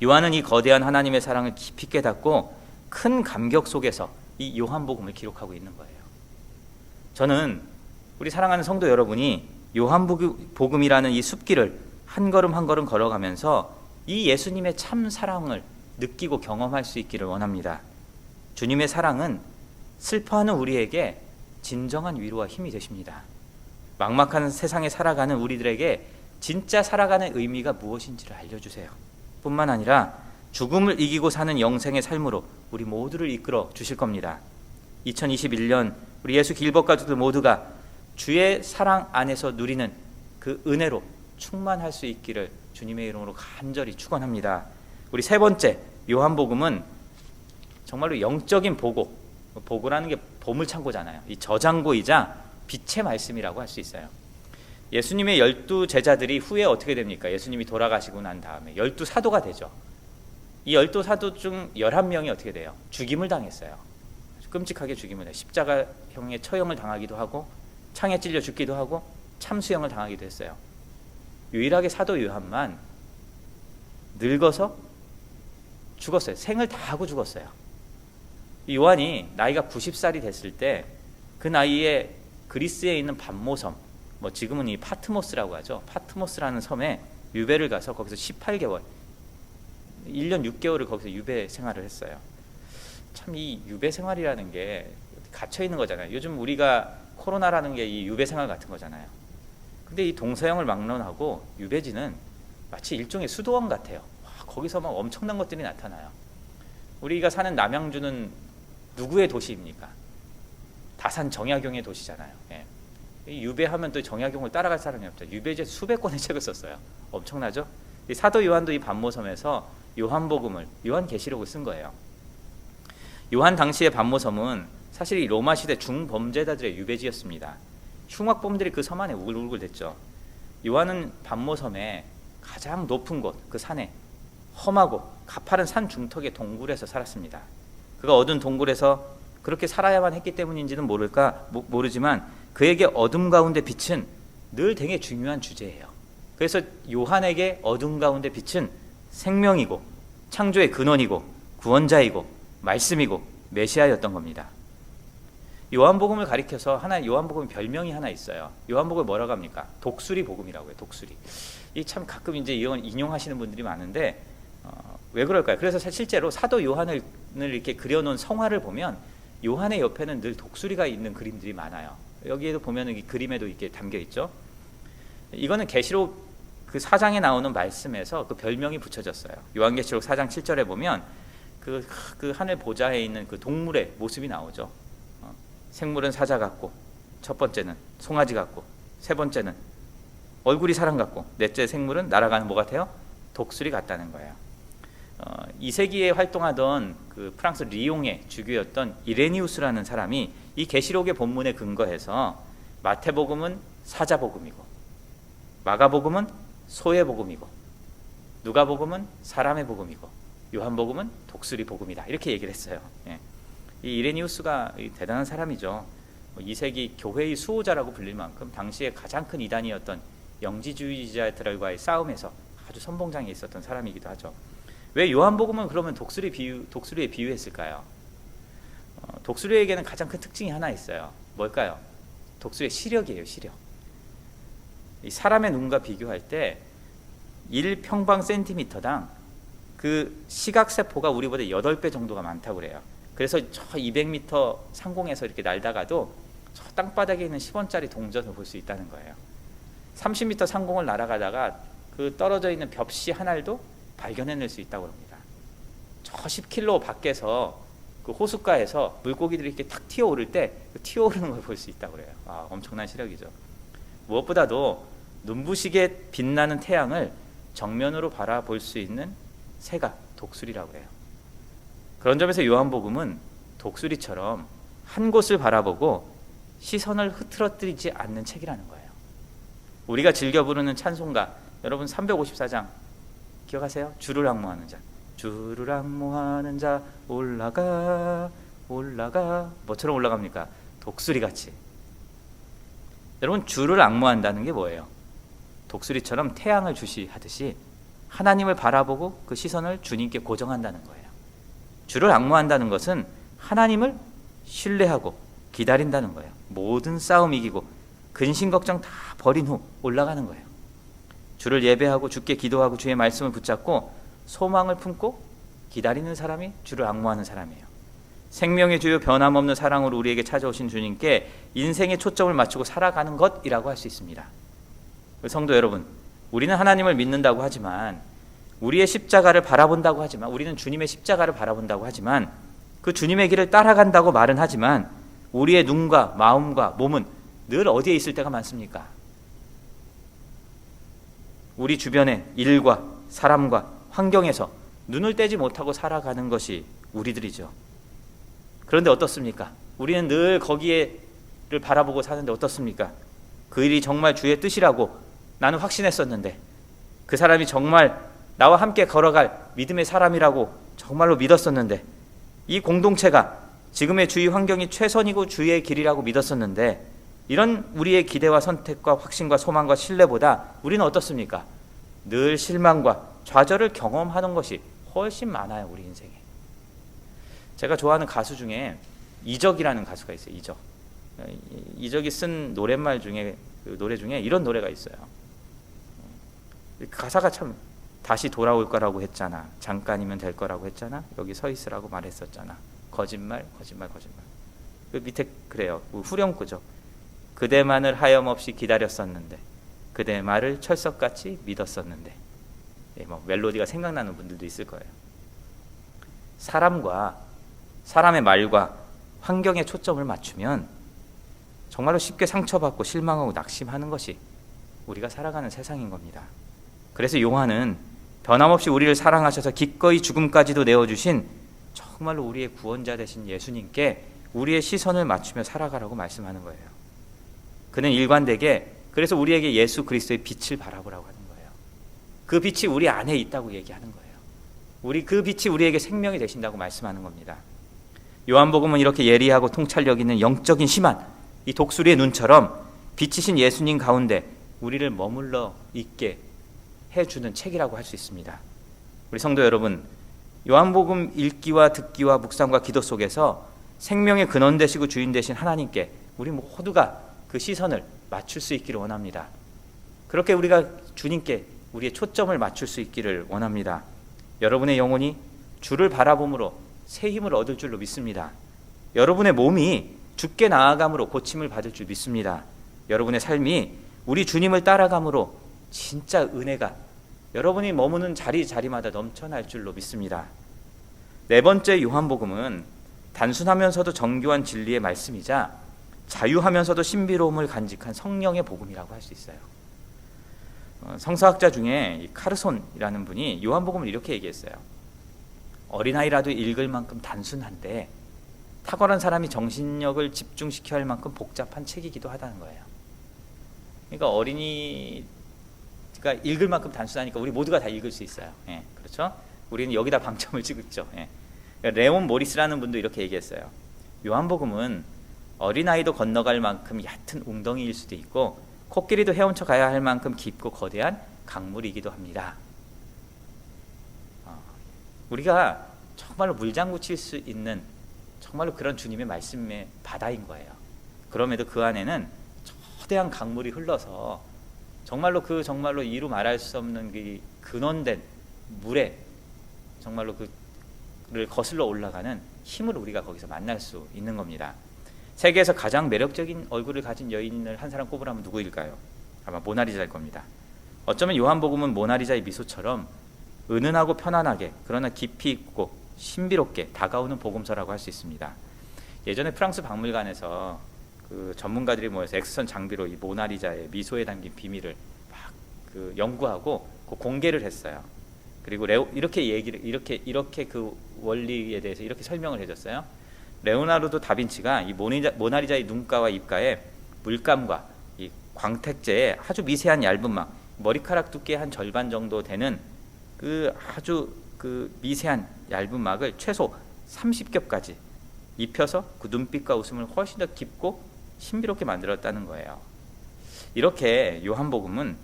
요한은 이 거대한 하나님의 사랑을 깊이 깨닫고 큰 감격 속에서 이 요한복음을 기록하고 있는 거예요. 저는 우리 사랑하는 성도 여러분이 요한복음이라는 이 숲길을 한 걸음 한 걸음 걸어가면서 이 예수님의 참 사랑을 느끼고 경험할 수 있기를 원합니다. 주님의 사랑은 슬퍼하는 우리에게 진정한 위로와 힘이 되십니다. 막막한 세상에 살아가는 우리들에게 진짜 살아가는 의미가 무엇인지를 알려주세요. 뿐만 아니라 죽음을 이기고 사는 영생의 삶으로 우리 모두를 이끌어 주실 겁니다. 2021년 우리 예수 길벗 가족들 모두가 주의 사랑 안에서 누리는 그 은혜로 충만할 수 있기를 주님의 이름으로 간절히 축원합니다. 우리 세 번째 요한복음은 정말로 영적인 보고라는 게 보물창고잖아요. 이 저장고이자 빛의 말씀이라고 할 수 있어요. 예수님의 12제자들이 후에 어떻게 됩니까? 예수님이 돌아가시고 난 다음에 12사도가 되죠. 이 12사도 중 11명이 어떻게 돼요? 죽임을 당했어요. 끔찍하게 죽임을 해요. 십자가형의 처형을 당하기도 하고 창에 찔려 죽기도 하고 참수형을 당하기도 했어요. 유일하게 사도 요한만 늙어서 죽었어요. 생을 다 하고 죽었어요. 요한이 나이가 90살이 됐을 때 그 나이에 그리스에 있는 반모섬, 뭐 지금은 이 파트모스라고 하죠. 파트모스라는 섬에 유배를 가서 거기서 18개월, 1년 6개월을 거기서 유배 생활을 했어요. 참 이 유배 생활이라는 게 갇혀 있는 거잖아요. 요즘 우리가 코로나라는 게 이 유배 생활 같은 거잖아요. 근데 이 동서양을 막론하고 유배지는 마치 일종의 수도원 같아요. 와, 거기서 막 엄청난 것들이 나타나요. 우리가 사는 남양주는 누구의 도시입니까? 다산 정약용의 도시잖아요. 예. 유배하면 또 정약용을 따라갈 사람이 없죠. 유배지에 수백 권의 책을 썼어요. 엄청나죠? 이 사도 요한도 이 반모섬에서 요한복음을, 요한계시록을 쓴 거예요. 요한 당시의 반모섬은 사실 이 로마 시대 중범죄자들의 유배지였습니다. 흉악범들이 그 섬 안에 우글우글 됐죠. 요한은 반모섬의 가장 높은 곳, 그 산에 험하고 가파른 산 중턱의 동굴에서 살았습니다. 그가 어두운 동굴에서 그렇게 살아야만 했기 때문인지는 모르지만 그에게 어둠 가운데 빛은 늘 되게 중요한 주제예요. 그래서 요한에게 어둠 가운데 빛은 생명이고 창조의 근원이고 구원자이고 말씀이고 메시아였던 겁니다. 요한복음을 가리켜서 하나 요한복음 별명이 하나 있어요. 요한복음을 뭐라고 합니까? 독수리 복음이라고 해요. 독수리. 이 참 가끔 이제 이건 인용하시는 분들이 많은데 왜 그럴까요? 그래서 실제로 사도 요한을 이렇게 그려놓은 성화를 보면 요한의 옆에는 늘 독수리가 있는 그림들이 많아요. 여기에도 보면 이 그림에도 이렇게 담겨 있죠. 이거는 계시록 그 4장에 나오는 말씀에서 그 별명이 붙여졌어요. 요한계시록 4장 7절에 보면 그 하늘 보좌에 있는 그 동물의 모습이 나오죠. 생물은 사자 같고, 첫 번째는 송아지 같고, 세 번째는 얼굴이 사람 같고, 넷째 생물은 날아가는 뭐 같아요? 독수리 같다는 거예요. 2세기에 활동하던 그 프랑스 리옹의 주교였던 이레니우스라는 사람이 이 계시록의 본문에 근거해서 마태복음은 사자복음이고 마가복음은 소의 복음이고 누가복음은 사람의 복음이고 요한복음은 독수리 복음이다 이렇게 얘기를 했어요. 예. 이 이레니우스가 대단한 사람이죠. 2세기 교회의 수호자라고 불릴 만큼 당시에 가장 큰 이단이었던 영지주의자들과의 싸움에서 아주 선봉장에 있었던 사람이기도 하죠. 왜 요한복음은 그러면 독수리에 비유했을까요? 독수리에게는 가장 큰 특징이 하나 있어요. 뭘까요? 독수리의 시력이에요. 시력. 이 사람의 눈과 비교할 때 1평방센티미터당 그 시각세포가 우리보다 8배 정도가 많다고 그래요. 그래서 저 200m 상공에서 이렇게 날다가도 저 땅바닥에 있는 10원짜리 동전을 볼 수 있다는 거예요. 30m 상공을 날아가다가 그 떨어져 있는 벽시 한 알도 발견해낼 수 있다고 합니다. 저 10km 밖에서 그 호숫가에서 물고기들이 이렇게 탁 튀어오를 때 그 튀어오르는 걸 볼 수 있다고 그래요. 엄청난 시력이죠. 무엇보다도 눈부시게 빛나는 태양을 정면으로 바라볼 수 있는 새가 독수리라고 해요. 그런 점에서 요한복음은 독수리처럼 한 곳을 바라보고 시선을 흐트러뜨리지 않는 책이라는 거예요. 우리가 즐겨 부르는 찬송가, 여러분 354장 기억하세요? 주를 앙모하는 자, 주를 앙모하는 자 올라가 올라가. 뭐처럼 올라갑니까? 독수리같이. 여러분, 주를 앙모한다는 게 뭐예요? 독수리처럼 태양을 주시하듯이 하나님을 바라보고 그 시선을 주님께 고정한다는 거예요. 주를 앙모한다는 것은 하나님을 신뢰하고 기다린다는 거예요. 모든 싸움 이기고 근심 걱정 다 버린 후 올라가는 거예요. 주를 예배하고 주께 기도하고 주의 말씀을 붙잡고 소망을 품고 기다리는 사람이 주를 앙모하는 사람이에요. 생명의 주요 변함없는 사랑으로 우리에게 찾아오신 주님께 인생의 초점을 맞추고 살아가는 것이라고 할 수 있습니다. 성도 여러분, 우리는 하나님을 믿는다고 하지만, 우리의 십자가를 바라본다고 하지만, 우리는 주님의 십자가를 바라본다고 하지만, 그 주님의 길을 따라간다고 말은 하지만 우리의 눈과 마음과 몸은 늘 어디에 있을 때가 많습니까? 우리 주변의 일과 사람과 환경에서 눈을 떼지 못하고 살아가는 것이 우리들이죠. 그런데 어떻습니까? 우리는 늘 거기에를 바라보고 사는데 어떻습니까? 그 일이 정말 주의 뜻이라고 나는 확신했었는데, 그 사람이 정말 나와 함께 걸어갈 믿음의 사람이라고 정말로 믿었었는데, 이 공동체가 지금의 주위 환경이 최선이고 주의 길이라고 믿었었는데, 이런 우리의 기대와 선택과 확신과 소망과 신뢰보다 우리는 어떻습니까? 늘 실망과 좌절을 경험하는 것이 훨씬 많아요, 우리 인생에. 제가 좋아하는 가수 중에 이적이라는 가수가 있어요. 이적이 쓴 노랫말 중에, 그 노래 중에 이런 노래가 있어요. 가사가 참, 다시 돌아올 거라고 했잖아, 잠깐이면 될 거라고 했잖아, 여기 서 있으라고 말했었잖아, 거짓말 거짓말 거짓말. 그 밑에 그래요. 후렴구죠. 그대만을 하염없이 기다렸었는데, 그대 말을 철석같이 믿었었는데. 뭐 멜로디가 생각나는 분들도 있을 거예요. 사람의 말과 환경에 초점을 맞추면 정말로 쉽게 상처받고 실망하고 낙심하는 것이 우리가 살아가는 세상인 겁니다. 그래서 요한은 변함없이 우리를 사랑하셔서 기꺼이 죽음까지도 내어주신 정말로 우리의 구원자 되신 예수님께 우리의 시선을 맞추며 살아가라고 말씀하는 거예요. 그는 일관되게 그래서 우리에게 예수 그리스도의 빛을 바라보라고 하는 거예요. 그 빛이 우리 안에 있다고 얘기하는 거예요. 그 빛이 우리에게 생명이 되신다고 말씀하는 겁니다. 요한복음은 이렇게 예리하고 통찰력 있는 영적인 심한 이 독수리의 눈처럼 빛이신 예수님 가운데 우리를 머물러 있게 해주는 책이라고 할 수 있습니다. 우리 성도 여러분, 요한복음 읽기와 듣기와 묵상과 기도 속에서 생명의 근원 되시고 주인 되신 하나님께 우리 모두가 그 시선을 맞출 수 있기를 원합니다. 그렇게 우리가 주님께 우리의 초점을 맞출 수 있기를 원합니다. 여러분의 영혼이 주를 바라봄으로 새 힘을 얻을 줄로 믿습니다. 여러분의 몸이 주께 나아감으로 고침을 받을 줄 믿습니다. 여러분의 삶이 우리 주님을 따라감으로 진짜 은혜가 여러분이 머무는 자리마다 넘쳐날 줄로 믿습니다. 네 번째 요한복음은 단순하면서도 정교한 진리의 말씀이자 자유하면서도 신비로움을 간직한 성령의 복음이라고 할 수 있어요. 성서학자 중에 카르손이라는 분이 요한복음을 이렇게 얘기했어요. 어린아이라도 읽을 만큼 단순한데 탁월한 사람이 정신력을 집중시켜야 할 만큼 복잡한 책이기도 하다는 거예요. 그러니까 어린이가 읽을 만큼 단순하니까 우리 모두가 다 읽을 수 있어요. 예, 그렇죠? 우리는 여기다 방점을 찍었죠. 예. 그러니까 레온 모리스라는 분도 이렇게 얘기했어요. 요한복음은 어린아이도 건너갈 만큼 얕은 웅덩이일 수도 있고 코끼리도 헤엄쳐 가야 할 만큼 깊고 거대한 강물이기도 합니다. 우리가 정말로 물장구 칠 수 있는 정말로 그런 주님의 말씀의 바다인 거예요. 그럼에도 그 안에는 거대한 강물이 흘러서 정말로 이루 말할 수 없는 그 근원된 물에 정말로 그를 거슬러 올라가는 힘을 우리가 거기서 만날 수 있는 겁니다. 세계에서 가장 매력적인 얼굴을 가진 여인을 한 사람 꼽으라면 누구일까요? 아마 모나리자일 겁니다. 어쩌면 요한복음은 모나리자의 미소처럼 은은하고 편안하게 그러나 깊이 있고 신비롭게 다가오는 복음서라고 할 수 있습니다. 예전에 프랑스 박물관에서 그 전문가들이 모여서 엑스선 장비로 이 모나리자의 미소에 담긴 비밀을 막 연구하고 공개를 했어요. 그리고 이렇게 그 원리에 대해서 이렇게 설명을 해줬어요. 레오나르도 다빈치가 이 모나리자의 눈가와 입가에 물감과 이 광택제에 아주 미세한 얇은 막, 머리카락 두께의 한 절반 정도 되는 그 아주 그 미세한 얇은 막을 최소 30겹까지 입혀서 그 눈빛과 웃음을 훨씬 더 깊고 신비롭게 만들었다는 거예요. 이렇게 요한복음은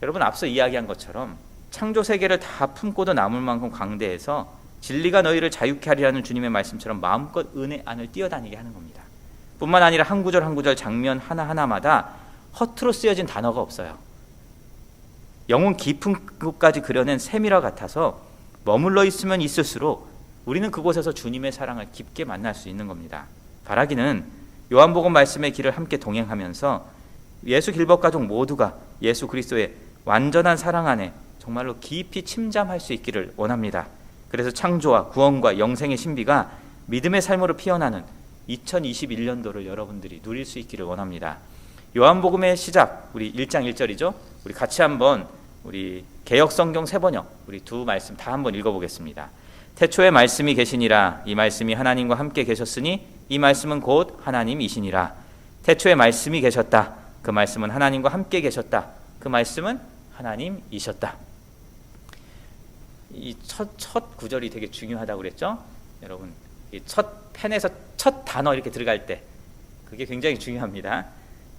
여러분 앞서 이야기한 것처럼 창조 세계를 다 품고도 남을 만큼 광대해서 진리가 너희를 자유케 하리라는 주님의 말씀처럼 마음껏 은혜 안을 뛰어다니게 하는 겁니다. 뿐만 아니라 한 구절 한 구절 장면 하나하나마다 허투루 쓰여진 단어가 없어요. 영혼 깊은 곳까지 그려낸 세밀화 같아서 머물러 있으면 있을수록 우리는 그곳에서 주님의 사랑을 깊게 만날 수 있는 겁니다. 바라기는 요한복음 말씀의 길을 함께 동행하면서 예수 길벗 가족 모두가 예수 그리스도의 완전한 사랑 안에 정말로 깊이 침잠할 수 있기를 원합니다. 그래서 창조와 구원과 영생의 신비가 믿음의 삶으로 피어나는 2021년도를 여러분들이 누릴 수 있기를 원합니다. 요한복음의 시작, 우리 1장 1절이죠. 우리 같이 한번 우리 개역성경 세번역 우리 두 말씀 다 한번 읽어보겠습니다. 태초에 말씀이 계시니라. 이 말씀이 하나님과 함께 계셨으니 이 말씀은 곧 하나님이시니라. 태초에 말씀이 계셨다. 그 말씀은 하나님과 함께 계셨다. 그 말씀은 하나님이셨다. 이 첫 구절이 되게 중요하다고 그랬죠. 여러분, 이 첫 펜에서 첫 단어 이렇게 들어갈 때 그게 굉장히 중요합니다.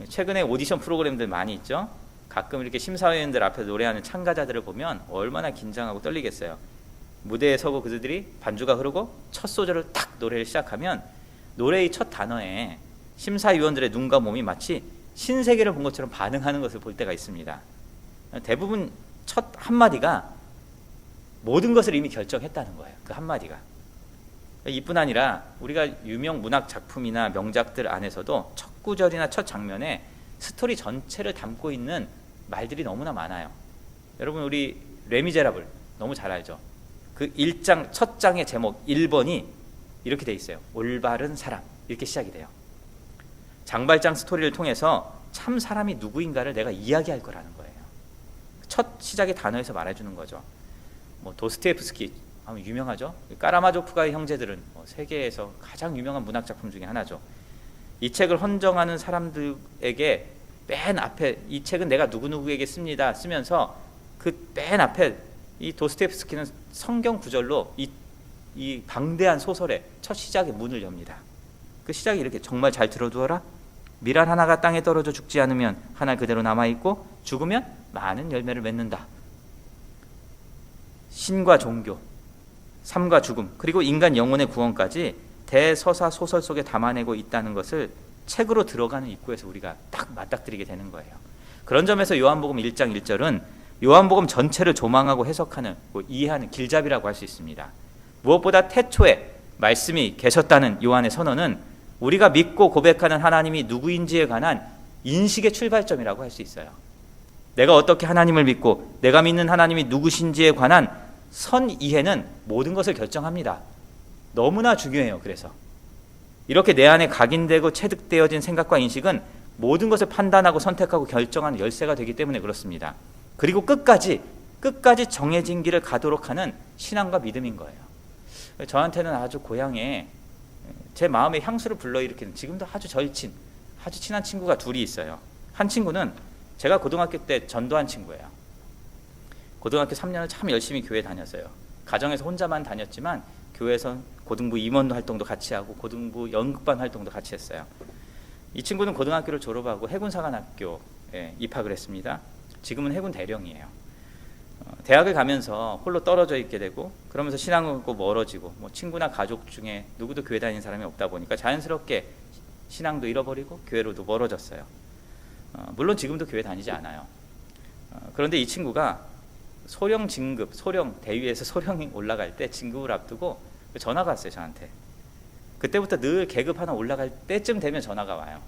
최근에 오디션 프로그램들 많이 있죠. 가끔 이렇게 심사위원들 앞에서 노래하는 참가자들을 보면 얼마나 긴장하고 떨리겠어요. 무대에 서고 그들이 반주가 흐르고 첫 소절을 딱 노래를 시작하면 노래의 첫 단어에 심사위원들의 눈과 몸이 마치 신세계를 본 것처럼 반응하는 것을 볼 때가 있습니다. 대부분 첫 한마디가 모든 것을 이미 결정했다는 거예요. 그 한마디가. 이뿐 아니라 우리가 유명 문학 작품이나 명작들 안에서도 첫 구절이나 첫 장면에 스토리 전체를 담고 있는 말들이 너무나 많아요. 여러분, 우리 레미제라블 너무 잘 알죠? 그 1장 첫 장의 제목 1번이 이렇게 돼 있어요. 올바른 사람, 이렇게 시작이 돼요. 장발장 스토리를 통해서 참 사람이 누구인가를 내가 이야기할 거라는 거예요. 첫 시작의 단어에서 말해주는 거죠. 뭐 도스토옙스키 하면 유명하죠. 까라마조프가의 형제들은 세계에서 가장 유명한 문학 작품 중에 하나죠. 이 책을 헌정하는 사람들에게 맨 앞에 이 책은 내가 누구누구에게 씁니다 쓰면서 그 맨 앞에 이 도스토옙스키는 성경 구절로 이 방대한 소설의 첫 시작의 문을 엽니다. 그 시작이 이렇게, 정말 잘 들어두어라. 밀알 하나가 땅에 떨어져 죽지 않으면 하나 그대로 남아있고 죽으면 많은 열매를 맺는다. 신과 종교, 삶과 죽음, 그리고 인간 영혼의 구원까지 대서사 소설 속에 담아내고 있다는 것을 책으로 들어가는 입구에서 우리가 딱 맞닥뜨리게 되는 거예요. 그런 점에서 요한복음 1장 1절은 요한복음 전체를 조망하고 해석하는, 이해하는 길잡이라고 할 수 있습니다. 무엇보다 태초에 말씀이 계셨다는 요한의 선언은 우리가 믿고 고백하는 하나님이 누구인지에 관한 인식의 출발점이라고 할 수 있어요. 내가 어떻게 하나님을 믿고 내가 믿는 하나님이 누구신지에 관한 선 이해는 모든 것을 결정합니다. 너무나 중요해요. 그래서 이렇게 내 안에 각인되고 체득되어진 생각과 인식은 모든 것을 판단하고 선택하고 결정하는 열쇠가 되기 때문에 그렇습니다. 그리고 끝까지 정해진 길을 가도록 하는 신앙과 믿음인 거예요. 저한테는 아주 고향에 제 마음의 향수를 불러일으키는, 지금도 아주 절친, 아주 친한 친구가 둘이 있어요. 한 친구는 제가 고등학교 때 전도한 친구예요. 고등학교 3년을 참 열심히 교회 다녔어요. 가정에서 혼자만 다녔지만 교회에서 고등부 임원 활동도 같이 하고 고등부 연극반 활동도 같이 했어요. 이 친구는 고등학교를 졸업하고 해군사관학교에 입학을 했습니다. 지금은 해군 대령이에요. 대학을 가면서 홀로 떨어져 있게 되고, 그러면서 신앙을 갖고 멀어지고, 친구나 가족 중에 누구도 교회 다니는 사람이 없다 보니까 자연스럽게 신앙도 잃어버리고 교회로도 멀어졌어요. 물론 지금도 교회 다니지 않아요. 그런데 이 친구가 소령 진급, 소령 대위에서 소령이 올라갈 때 진급을 앞두고 전화가 왔어요, 저한테. 그때부터 늘 계급 하나 올라갈 때쯤 되면 전화가 와요.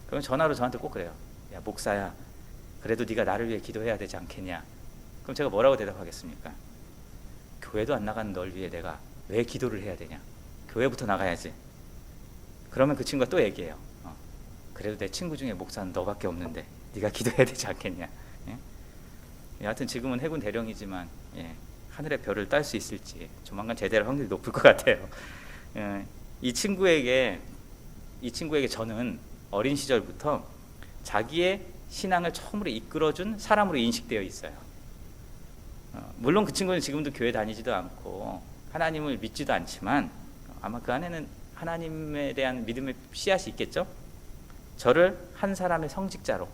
그럼 전화로 저한테 꼭 그래요. 야, 목사야, 그래도 네가 나를 위해 기도해야 되지 않겠냐. 그럼 제가 뭐라고 대답하겠습니까? 교회도 안 나가는 널 위해 내가 왜 기도를 해야 되냐. 교회부터 나가야지. 그러면 그 친구가 또 얘기해요. 그래도 내 친구 중에 목사는 너밖에 없는데 네가 기도해야 되지 않겠냐. 여하튼 지금은 해군 대령이지만 하늘의 별을 딸 수 있을지 조만간 제대할 확률이 높을 것 같아요. 이 친구에게 저는 어린 시절부터 자기의 신앙을 처음으로 이끌어준 사람으로 인식되어 있어요. 물론 그 친구는 지금도 교회 다니지도 않고 하나님을 믿지도 않지만 아마 그 안에는 하나님에 대한 믿음의 씨앗이 있겠죠. 저를 한 사람의 성직자로,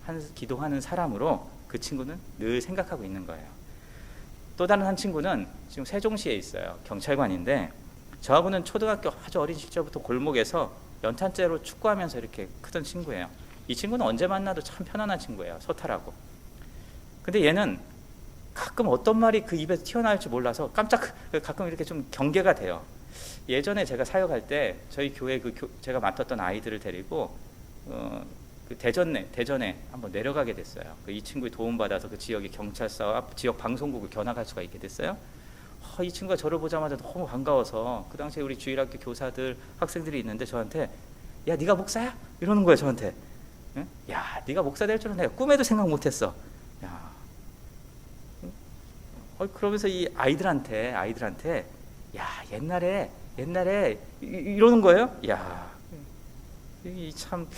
한 기도하는 사람으로 그 친구는 늘 생각하고 있는 거예요. 또 다른 한 친구는 지금 세종시에 있어요. 경찰관인데 저하고는 초등학교 아주 어린 시절부터 골목에서 연탄재로 축구하면서 이렇게 크던 친구예요. 이 친구는 언제 만나도 참 편안한 친구예요. 소탈하고. 근데 얘는 가끔 어떤 말이 그 입에서 튀어나올지 몰라서 가끔 이렇게 좀 경계가 돼요. 예전에 제가 사역할 때 저희 교회 제가 맡았던 아이들을 데리고 그 대전에 한번 내려가게 됐어요. 이 친구의 도움받아서 그 지역의 경찰서와 지역 방송국을 견학할 수가 있게 됐어요. 이 친구가 저를 보자마자 너무 반가워서 그 당시에 우리 주일학교 교사들 학생들이 있는데 저한테 야 네가 목사야? 이러는 거예요. 저한테. 응? 야 네가 목사 될 줄은 내가 꿈에도 생각 못했어. 야. 그러면서 이 아이들한테 야 옛날에 이러는 거예요. 야. 참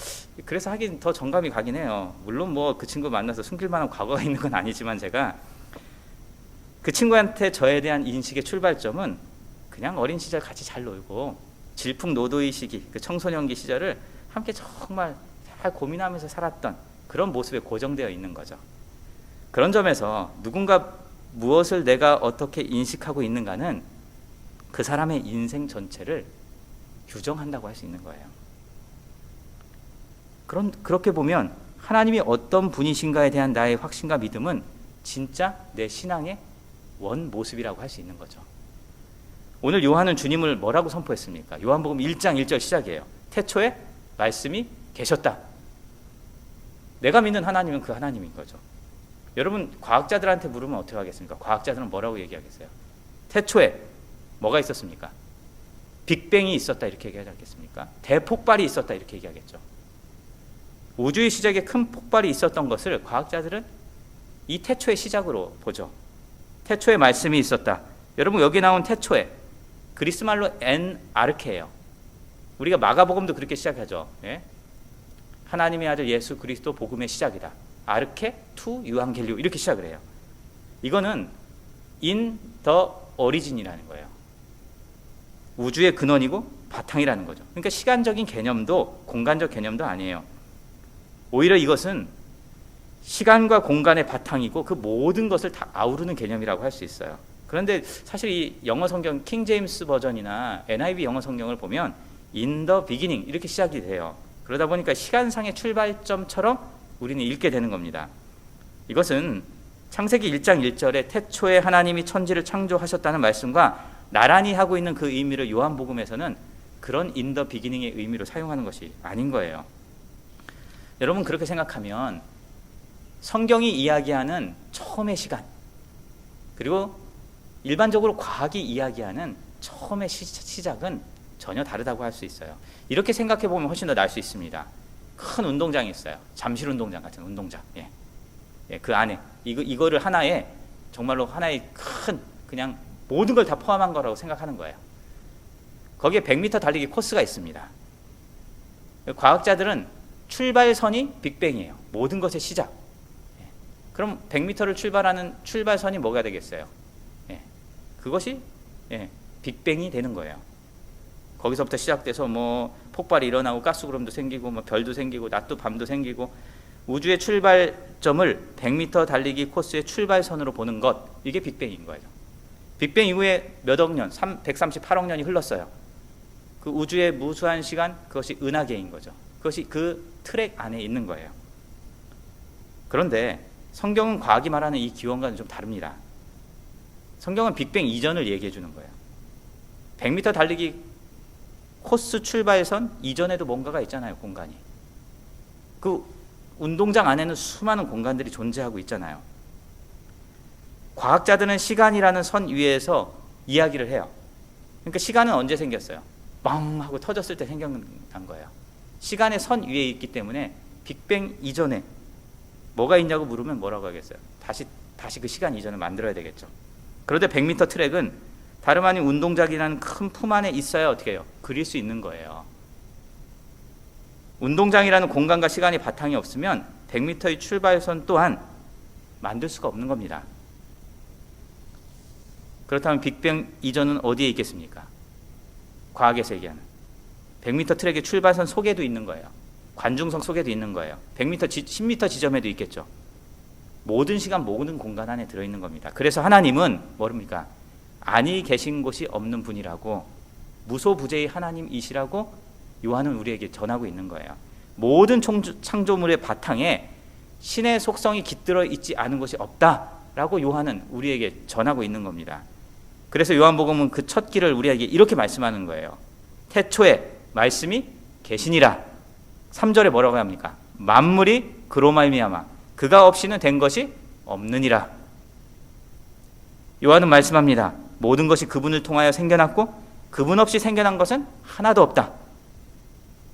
그래서 하긴 더 정감이 가긴 해요. 물론 뭐 그 친구 만나서 숨길 만한 과거가 있는 건 아니지만 제가 그 친구한테 저에 대한 인식의 출발점은 그냥 어린 시절 같이 잘 놀고 질풍노도의 시기, 그 청소년기 시절을 함께 정말 잘 고민하면서 살았던 그런 모습에 고정되어 있는 거죠. 그런 점에서 누군가 무엇을 내가 어떻게 인식하고 있는가는 그 사람의 인생 전체를 규정한다고 할 수 있는 거예요. 그렇게 보면 하나님이 어떤 분이신가에 대한 나의 확신과 믿음은 진짜 내 신앙의 원 모습이라고 할 수 있는 거죠. 오늘 요한은 주님을 뭐라고 선포했습니까? 요한복음 1장 1절 시작이에요. 태초에 말씀이 계셨다. 내가 믿는 하나님은 그 하나님인 거죠. 여러분 과학자들한테 물으면 어떻게 하겠습니까? 과학자들은 뭐라고 얘기하겠어요? 태초에 뭐가 있었습니까? 빅뱅이 있었다 이렇게 얘기하지 않겠습니까? 대폭발이 있었다 이렇게 얘기하겠죠. 우주의 시작에 큰 폭발이 있었던 것을 과학자들은 이 태초의 시작으로 보죠. 태초에 말씀이 있었다. 여러분 여기 나온 태초에 그리스 말로 엔 아르케예요. 우리가 마가복음도 그렇게 시작하죠. 예? 하나님의 아들 예수 그리스도 복음의 시작이다. 아르케 투 유앙겔리오 이렇게 시작을 해요. 이거는 in the origin이라는 거예요. 우주의 근원이고 바탕이라는 거죠. 그러니까 시간적인 개념도 공간적 개념도 아니에요. 오히려 이것은 시간과 공간의 바탕이고 그 모든 것을 다 아우르는 개념이라고 할 수 있어요. 그런데 사실 이 영어 성경 킹 제임스 버전이나 NIV 영어 성경을 보면 in the beginning 이렇게 시작이 돼요. 그러다 보니까 시간상의 출발점처럼 우리는 읽게 되는 겁니다. 이것은 창세기 1장 1절에 태초에 하나님이 천지를 창조하셨다는 말씀과 나란히 하고 있는 그 의미를 요한복음에서는 그런 in the beginning의 의미로 사용하는 것이 아닌 거예요. 여러분 그렇게 생각하면 성경이 이야기하는 처음의 시간 그리고 일반적으로 과학이 이야기하는 처음의 시작은 전혀 다르다고 할 수 있어요. 이렇게 생각해 보면 훨씬 더 나을 수 있습니다. 큰 운동장이 있어요. 잠실 운동장 같은 운동장. 그 안에 이거를 정말로 하나의 큰 그냥 모든 걸 다 포함한 거라고 생각하는 거예요. 거기에 100m 달리기 코스가 있습니다. 과학자들은 출발선이 빅뱅이에요. 모든 것의 시작. 그럼 100m를 출발하는 출발선이 뭐가 되겠어요? 그것이 빅뱅이 되는 거예요. 거기서부터 시작돼서 뭐 폭발이 일어나고 가스구름도 생기고 뭐 별도 생기고 낮도 밤도 생기고 우주의 출발점을 100m 달리기 코스의 출발선으로 보는 것 이게 빅뱅인 거예요. 빅뱅 이후에 몇 억 년, 138억 년이 흘렀어요. 그 우주의 무수한 시간 그것이 은하계인 거죠. 그것이 그 트랙 안에 있는 거예요. 그런데 성경은 과학이 말하는 이 기원과는 좀 다릅니다. 성경은 빅뱅 이전을 얘기해 주는 거예요. 100m 달리기 코스 출발선 이전에도 뭔가가 있잖아요. 공간이. 그 운동장 안에는 수많은 공간들이 존재하고 있잖아요. 과학자들은 시간이라는 선 위에서 이야기를 해요. 그러니까 시간은 언제 생겼어요? 빵 하고 터졌을 때 생겨난 거예요. 시간의 선 위에 있기 때문에 빅뱅 이전에 뭐가 있냐고 물으면 뭐라고 하겠어요? 다시 그 시간 이전을 만들어야 되겠죠. 그런데 100m 트랙은 다름 아닌 운동장이라는 큰 품 안에 있어야 어떻게 해요? 그릴 수 있는 거예요. 운동장이라는 공간과 시간이 바탕이 없으면 100m의 출발선 또한 만들 수가 없는 겁니다. 그렇다면 빅뱅 이전은 어디에 있겠습니까? 과학에서 얘기하는 100m 트랙의 출발선 속에도 있는 거예요. 관중석 속에도 있는 거예요. 100m, 10m 지점에도 있겠죠. 모든 시간, 모든 공간 안에 들어있는 겁니다. 그래서 하나님은 모릅니까? 아니 계신 곳이 없는 분이라고, 무소부재의 하나님이시라고 요한은 우리에게 전하고 있는 거예요. 모든 창조물의 바탕에 신의 속성이 깃들어 있지 않은 것이 없다라고 요한은 우리에게 전하고 있는 겁니다. 그래서 요한복음은 그 첫 길을 우리에게 이렇게 말씀하는 거예요. 태초에 말씀이 계시니라. 3절에 뭐라고 합니까? 만물이 그로 말미암아 그가 없이는 된 것이 없느니라. 요한은 말씀합니다. 모든 것이 그분을 통하여 생겨났고 그분 없이 생겨난 것은 하나도 없다.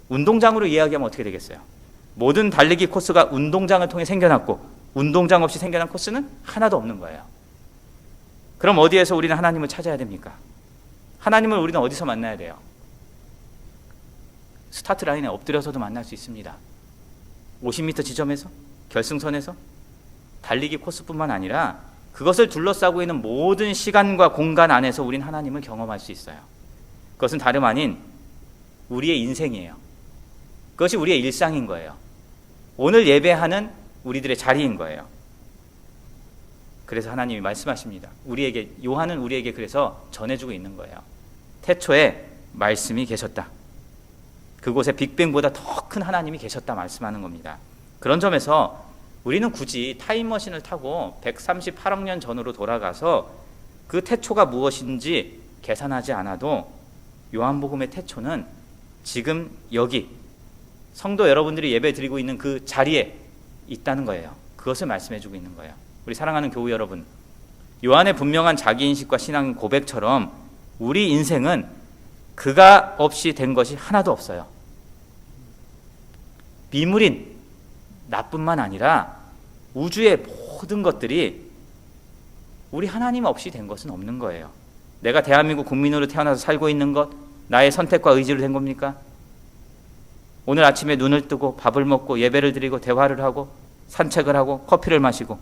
운동장으로 이야기하면 어떻게 되겠어요? 모든 달리기 코스가 운동장을 통해 생겨났고 운동장 없이 생겨난 코스는 하나도 없는 거예요. 그럼 어디에서 우리는 하나님을 찾아야 됩니까? 하나님을 우리는 어디서 만나야 돼요? 스타트 라인에 엎드려서도 만날 수 있습니다. 50m 지점에서, 결승선에서, 달리기 코스뿐만 아니라 그것을 둘러싸고 있는 모든 시간과 공간 안에서 우리는 하나님을 경험할 수 있어요. 그것은 다름 아닌 우리의 인생이에요. 그것이 우리의 일상인 거예요. 오늘 예배하는 우리들의 자리인 거예요. 그래서 하나님이 말씀하십니다. 우리에게, 요한은 우리에게 그래서 전해주고 있는 거예요. 태초에 말씀이 계셨다. 그곳에 빅뱅보다 더 큰 하나님이 계셨다 말씀하는 겁니다. 그런 점에서 우리는 굳이 타임머신을 타고 138억 년 전으로 돌아가서 그 태초가 무엇인지 계산하지 않아도 요한복음의 태초는 지금 여기 성도 여러분들이 예배 드리고 있는 그 자리에 있다는 거예요. 그것을 말씀해주고 있는 거예요. 우리 사랑하는 교우 여러분, 요한의 분명한 자기인식과 신앙 고백처럼 우리 인생은 그가 없이 된 것이 하나도 없어요. 미물인 나뿐만 아니라 우주의 모든 것들이 우리 하나님 없이 된 것은 없는 거예요. 내가 대한민국 국민으로 태어나서 살고 있는 것, 나의 선택과 의지로 된 겁니까? 오늘 아침에 눈을 뜨고 밥을 먹고 예배를 드리고 대화를 하고 산책을 하고 커피를 마시고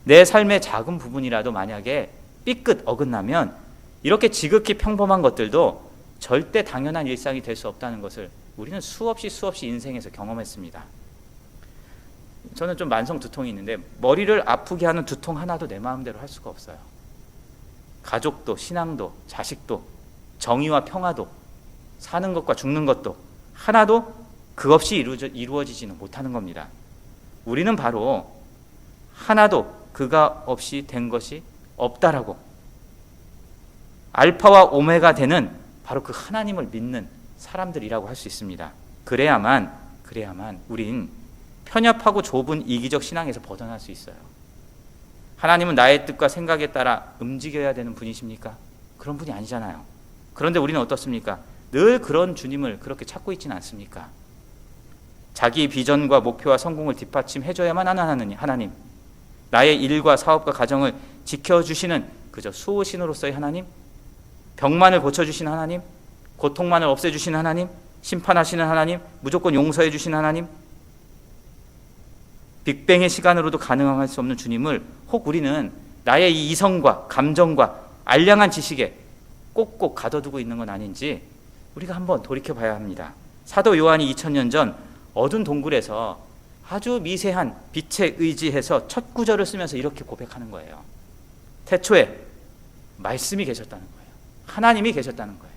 내 삶의 작은 부분이라도 만약에 삐끗 어긋나면 이렇게 지극히 평범한 것들도 절대 당연한 일상이 될 수 없다는 것을 우리는 수없이 인생에서 경험했습니다. 저는 좀 만성 두통이 있는데 머리를 아프게 하는 두통 하나도 내 마음대로 할 수가 없어요. 가족도, 신앙도, 자식도, 정의와 평화도, 사는 것과 죽는 것도 하나도 그 없이 이루어지지는 못하는 겁니다. 우리는 바로 하나도 그가 없이 된 것이 없다라고, 알파와 오메가 되는 바로 그 하나님을 믿는 사람들이라고 할 수 있습니다. 그래야만 우린 편협하고 좁은 이기적 신앙에서 벗어날 수 있어요. 하나님은 나의 뜻과 생각에 따라 움직여야 되는 분이십니까? 그런 분이 아니잖아요. 그런데 우리는 어떻습니까? 늘 그런 주님을 그렇게 찾고 있지는 않습니까? 자기 비전과 목표와 성공을 뒷받침해줘야만 하는 하나님, 나의 일과 사업과 가정을 지켜주시는 그저 수호신으로서의 하나님, 병만을 고쳐주시는 하나님, 고통만을 없애주시는 하나님, 심판하시는 하나님, 무조건 용서해주시는 하나님, 빅뱅의 시간으로도 가능할 수 없는 주님을 혹 우리는 나의 이 이성과 감정과 알량한 지식에 꼭꼭 가둬두고 있는 건 아닌지 우리가 한번 돌이켜봐야 합니다. 사도 요한이 2000년 전 어두운 동굴에서 아주 미세한 빛에 의지해서 첫 구절을 쓰면서 이렇게 고백하는 거예요. 태초에 말씀이 계셨다는 거예요. 하나님이 계셨다는 거예요.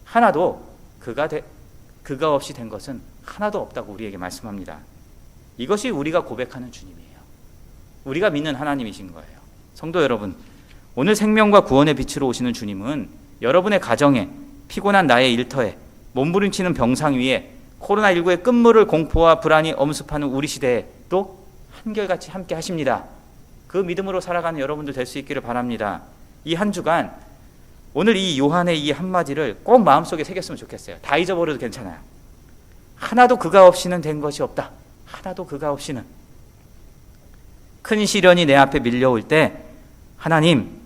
하나도 그가 없이 된 것은 하나도 없다고 우리에게 말씀합니다. 이것이 우리가 고백하는 주님이에요. 우리가 믿는 하나님이신 거예요. 성도 여러분, 오늘 생명과 구원의 빛으로 오시는 주님은 여러분의 가정에, 피곤한 나의 일터에, 몸부림치는 병상 위에, 코로나19의 끝물을 공포와 불안이 엄습하는 우리 시대에 또 한결같이 함께 하십니다. 그 믿음으로 살아가는 여러분들 될 수 있기를 바랍니다. 이 한 주간 오늘 이 요한의 이 한마디를 꼭 마음속에 새겼으면 좋겠어요. 다 잊어버려도 괜찮아요. 하나도 그가 없이는 된 것이 없다. 하나도 그가 없이는. 큰 시련이 내 앞에 밀려올 때 하나님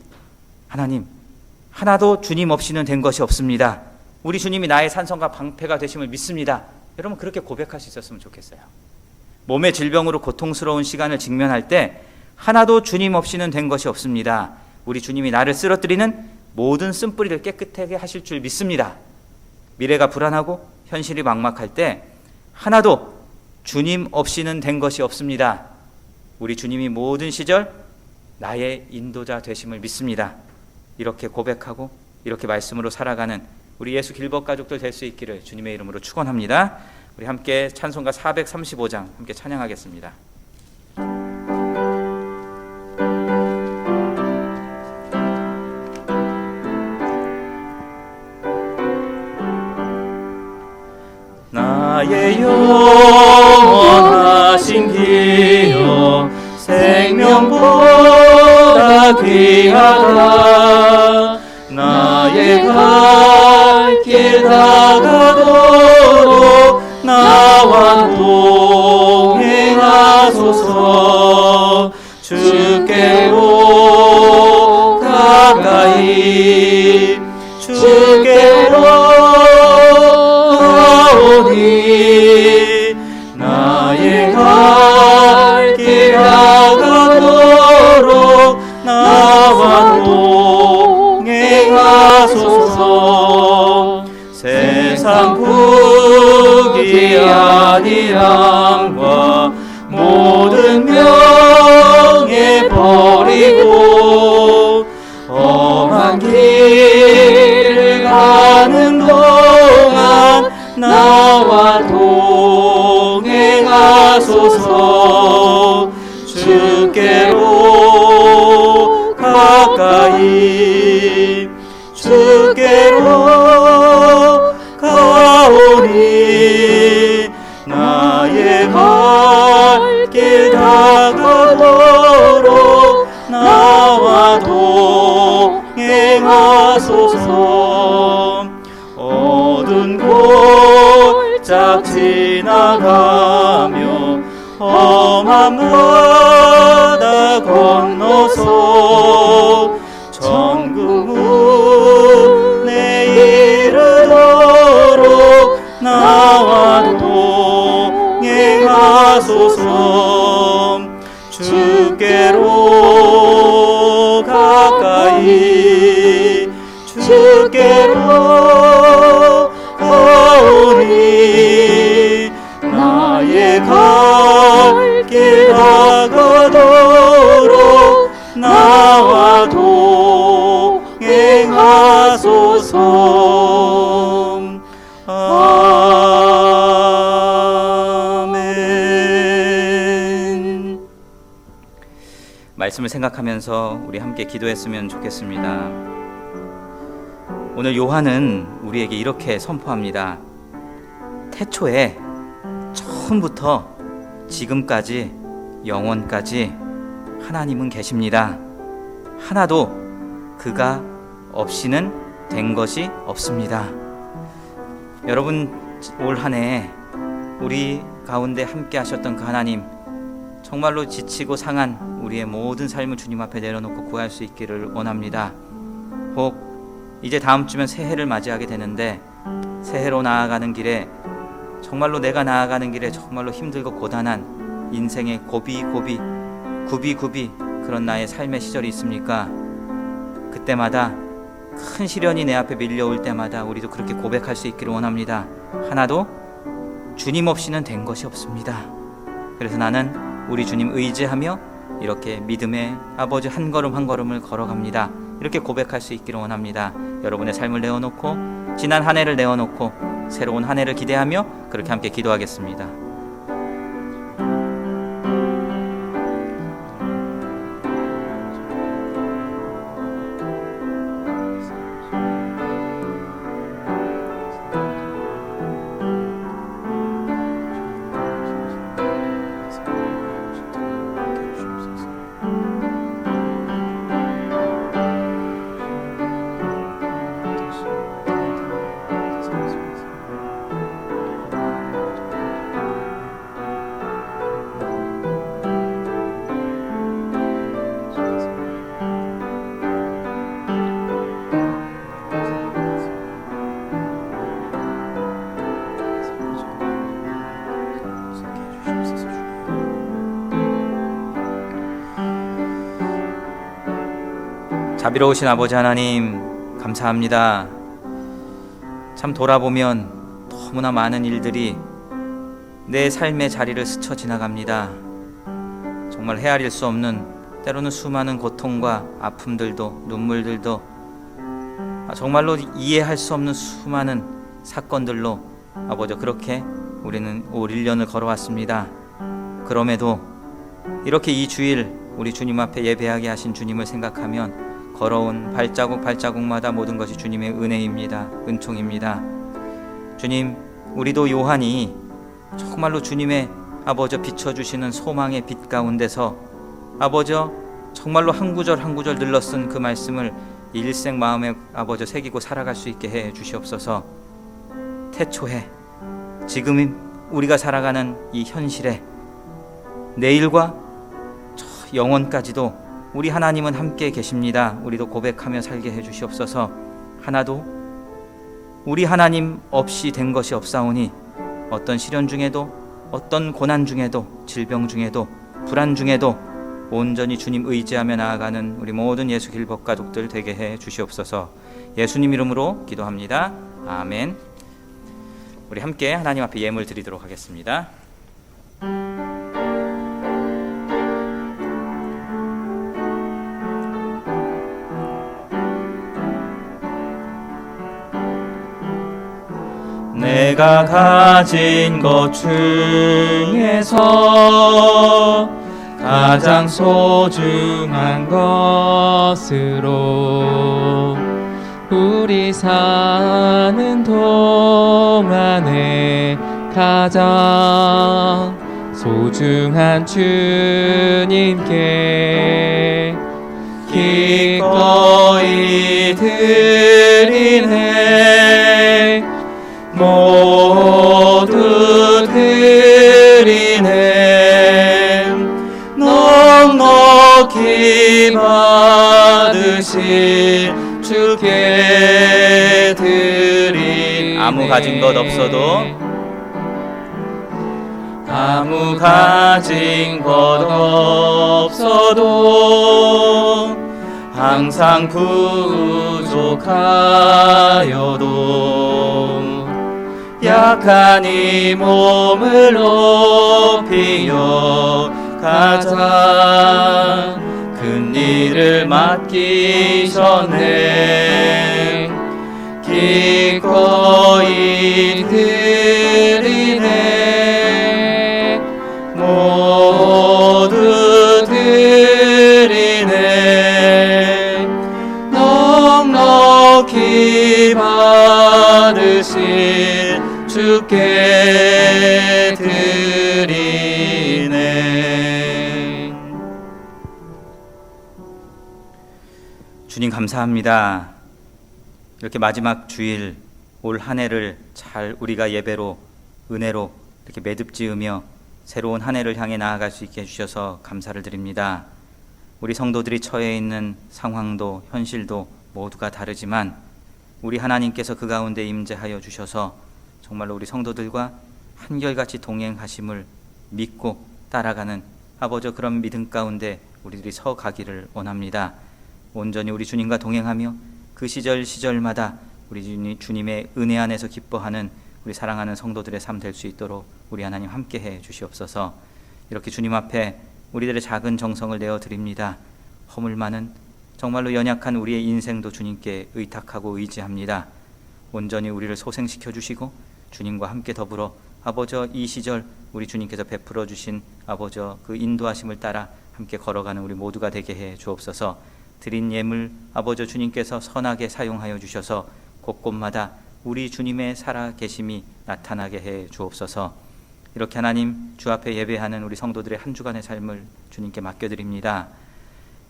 하나도 주님 없이는 된 것이 없습니다. 우리 주님이 나의 산성과 방패가 되심을 믿습니다. 여러분 그렇게 고백할 수 있었으면 좋겠어요. 몸의 질병으로 고통스러운 시간을 직면할 때 하나도 주님 없이는 된 것이 없습니다. 우리 주님이 나를 쓰러뜨리는 모든 쓴뿌리를 깨끗하게 하실 줄 믿습니다. 미래가 불안하고 현실이 막막할 때 하나도 주님 없이는 된 것이 없습니다. 우리 주님이 모든 시절 나의 인도자 되심을 믿습니다. 이렇게 고백하고 이렇게 말씀으로 살아가는 우리 예수 길벗 가족들 될 수 있기를 주님의 이름으로 축원합니다. 우리 함께 찬송가 435장 함께 찬양하겠습니다. 나의 영원하신 기여 생명보다 귀하다. 나의 갈 길 다가도록 나와 동행하소서. 주께로 가까이 주께로 가오니 나의 갈 길 다가도록 나와 동행하소서. 세상 부귀한 양과 모든 명예 버리고 험한 길을 가는 동안 나와 동행하소서. 주께로 가까이 주께로 가오니 나의 갈 길 다가도록 나와 동행하소서. 어두운 골짝 지나가며 험한 바다 건너서 천국 문에 이르도록 나와 동행하소서. 주께로 가까이 주께로 가오니 나의 갈 길 다가도록 나와 동행하소서. 아멘. 말씀을 생각하면서 우리 함께 기도했으면 좋겠습니다. 오늘 요한은 우리에게 이렇게 선포합니다. 태초에 처음부터 지금까지 영원까지 하나님은 계십니다. 하나도 그가 없이는 된 것이 없습니다. 여러분 올 한 해 우리 가운데 함께 하셨던 그 하나님, 정말로 지치고 상한 우리의 모든 삶을 주님 앞에 내려놓고 구할 수 있기를 원합니다. 혹 이제 다음 주면 새해를 맞이하게 되는데 새해로 나아가는 길에 정말로 내가 나아가는 길에 정말로 힘들고 고단한 인생의 고비고비 그런 나의 삶의 시절이 있습니까? 그때마다 큰 시련이 내 앞에 밀려올 때마다 우리도 그렇게 고백할 수 있기를 원합니다. 하나도 주님 없이는 된 것이 없습니다. 그래서 나는 우리 주님 의지하며 이렇게 믿음의 아버지 한 걸음 한 걸음을 걸어갑니다. 이렇게 고백할 수 있기를 원합니다. 여러분의 삶을 내어놓고 지난 한 해를 내어놓고 새로운 한 해를 기대하며 그렇게 함께 기도하겠습니다. 자비로우신 아버지 하나님, 감사합니다. 참 돌아보면 너무나 많은 일들이 내 삶의 자리를 스쳐 지나갑니다. 정말 헤아릴 수 없는, 때로는 수많은 고통과 아픔들도, 눈물들도, 정말로 이해할 수 없는 수많은 사건들로 아버지 그렇게 우리는 올 1년을 걸어왔습니다. 그럼에도 이렇게 이 주일 우리 주님 앞에 예배하게 하신 주님을 생각하면 걸어온 발자국 발자국마다 모든 것이 주님의 은혜입니다. 은총입니다. 주님, 우리도 요한이 정말로 주님의 아버지 비춰주시는 소망의 빛 가운데서 아버지 정말로 한 구절 한 구절 늘러 쓴 그 말씀을 일생 마음에 아버지 새기고 살아갈 수 있게 해 주시옵소서. 태초에 지금 우리가 살아가는 이 현실에 내일과 저 영원까지도 우리 하나님은 함께 계십니다. 우리도 고백하며 살게 해 주시옵소서. 하나도 우리 하나님 없이 된 것이 없사오니 어떤 시련 중에도, 어떤 고난 중에도, 질병 중에도, 불안 중에도 온전히 주님 의지하며 나아가는 우리 모든 예수 길법 가족들 되게 해 주시옵소서. 예수님 이름으로 기도합니다. 아멘. 우리 함께 하나님 앞에 예물 드리도록 하겠습니다. 내가 가진 것 중에서 가장 소중한 것으로 우리 사는 동안에 가장 소중한 주님께 기꺼이 드리네. 모두 드리네. 넉넉히 받으신 주께 드리네. 아무 가진 것 없어도, 아무 가진 것 없어도, 항상 부족하여도 약한 이 몸을 높이려 가장 큰 일을 맡기셨네. 기꺼이 드리네. 모두 드리네. 넉넉히 받으신 주께 드리네. 주님 감사합니다. 이렇게 마지막 주일 올 한 해를 잘 우리가 예배로, 은혜로 이렇게 매듭 지으며 새로운 한 해를 향해 나아갈 수 있게 해주셔서 감사를 드립니다. 우리 성도들이 처해 있는 상황도 현실도 모두가 다르지만 우리 하나님께서 그 가운데 임재하여 주셔서 정말로 우리 성도들과 한결같이 동행하심을 믿고 따라가는 아버지 그런 믿음 가운데 우리들이 서 가기를 원합니다. 온전히 우리 주님과 동행하며 그 시절마다 우리 주님의 은혜 안에서 기뻐하는 우리 사랑하는 성도들의 삶 될 수 있도록 우리 하나님 함께해 주시옵소서. 이렇게 주님 앞에 우리들의 작은 정성을 내어 드립니다. 허물 많은 정말로 연약한 우리의 인생도 주님께 의탁하고 의지합니다. 온전히 우리를 소생시켜 주시고 주님과 함께 더불어 아버지 이 시절 우리 주님께서 베풀어 주신 아버지 그 인도하심을 따라 함께 걸어가는 우리 모두가 되게 해 주옵소서. 드린 예물 아버지 주님께서 선하게 사용하여 주셔서 곳곳마다 우리 주님의 살아 계심이 나타나게 해 주옵소서. 이렇게 하나님 주 앞에 예배하는 우리 성도들의 한 주간의 삶을 주님께 맡겨드립니다.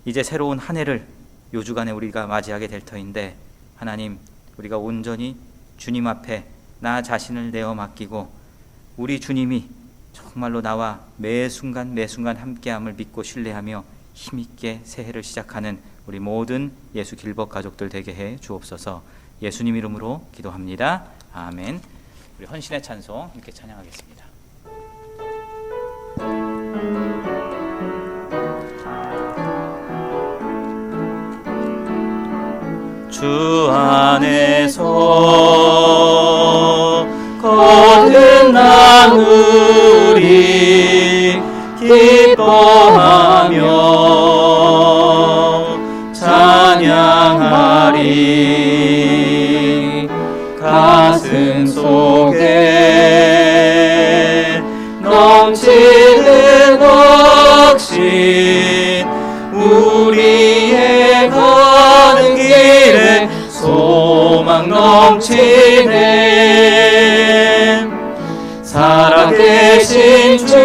이제 새로운 한 해를 요 주간에 우리가 맞이하게 될 터인데 하나님 우리가 온전히 주님 앞에 나 자신을 내어 맡기고 우리 주님이 정말로 나와 매 순간 함께함을 믿고 신뢰하며 힘있게 새해를 시작하는 우리 모든 예수 길법 가족들 되게 해 주옵소서. 예수님 이름으로 기도합니다. 아멘. 우리 헌신의 찬송 함께 찬양하겠습니다. 주 안에서 거듭난 우리 기뻐하며 찬양하리. 가슴 속에 넘치는 확신, 우리의 가는 길에 소망 넘치네. 살아계신 주,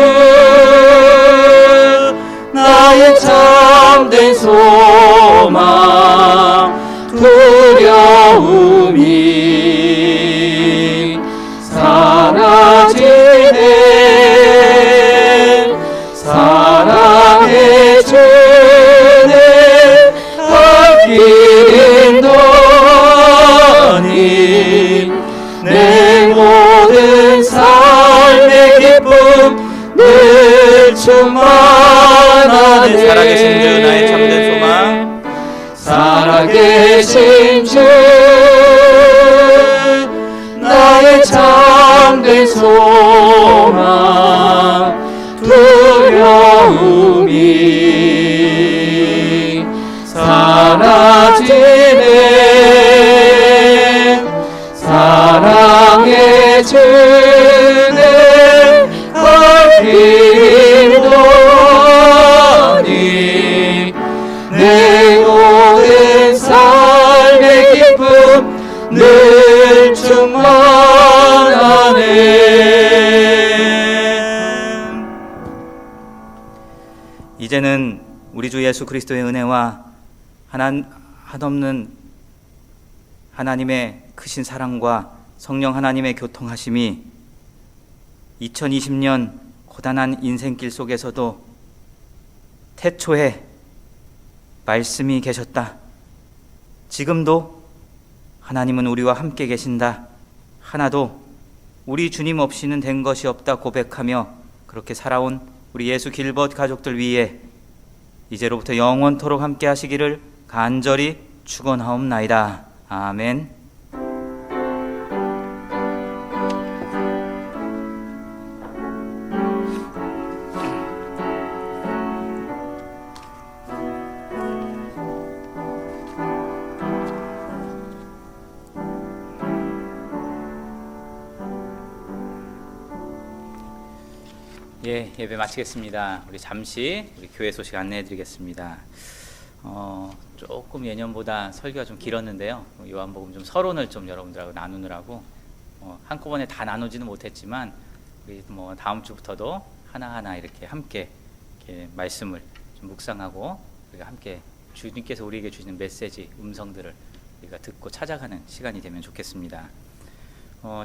나의 참된 소망, 두려움이 사라지네. 사랑해 주네. 갈 길 인도하니 내 모든 삶의 기쁨 늘 충만하네. 살아계신 주, 나의 참된 소망. 살아계신 주, 나의 참된 소망, 두려움이 사라지네. 사랑해 주네. 갈 길 인도하니 내 모든 삶의 기쁨 늘 충만하네. 이제는 우리 주 예수 그리스도의 은혜와 한없는 하나님의 크신 사랑과 성령 하나님의 교통하심이 2020년 고단한 인생길 속에서도 태초에 말씀이 계셨다. 지금도 하나님은 우리와 함께 계신다. 하나도 우리 주님 없이는 된 것이 없다 고백하며 그렇게 살아온 우리 예수 길벗 가족들 위해 이제로부터 영원토록 함께 하시기를 간절히 축원하옵나이다. 아멘. 예, 예배 마치겠습니다. 우리 잠시 우리 교회 소식 안내해 드리겠습니다. 조금 예년보다 설교가 좀 길었는데요. 요한복음 좀 서론을 좀 여러분들하고 나누느라고 한꺼번에 다 나누지는 못했지만 우리 뭐 다음 주부터도 하나하나 이렇게 함께 이렇게 말씀을 좀 묵상하고 우리가 함께 주님께서 우리에게 주시는 메시지, 음성들을 우리가 듣고 찾아가는 시간이 되면 좋겠습니다.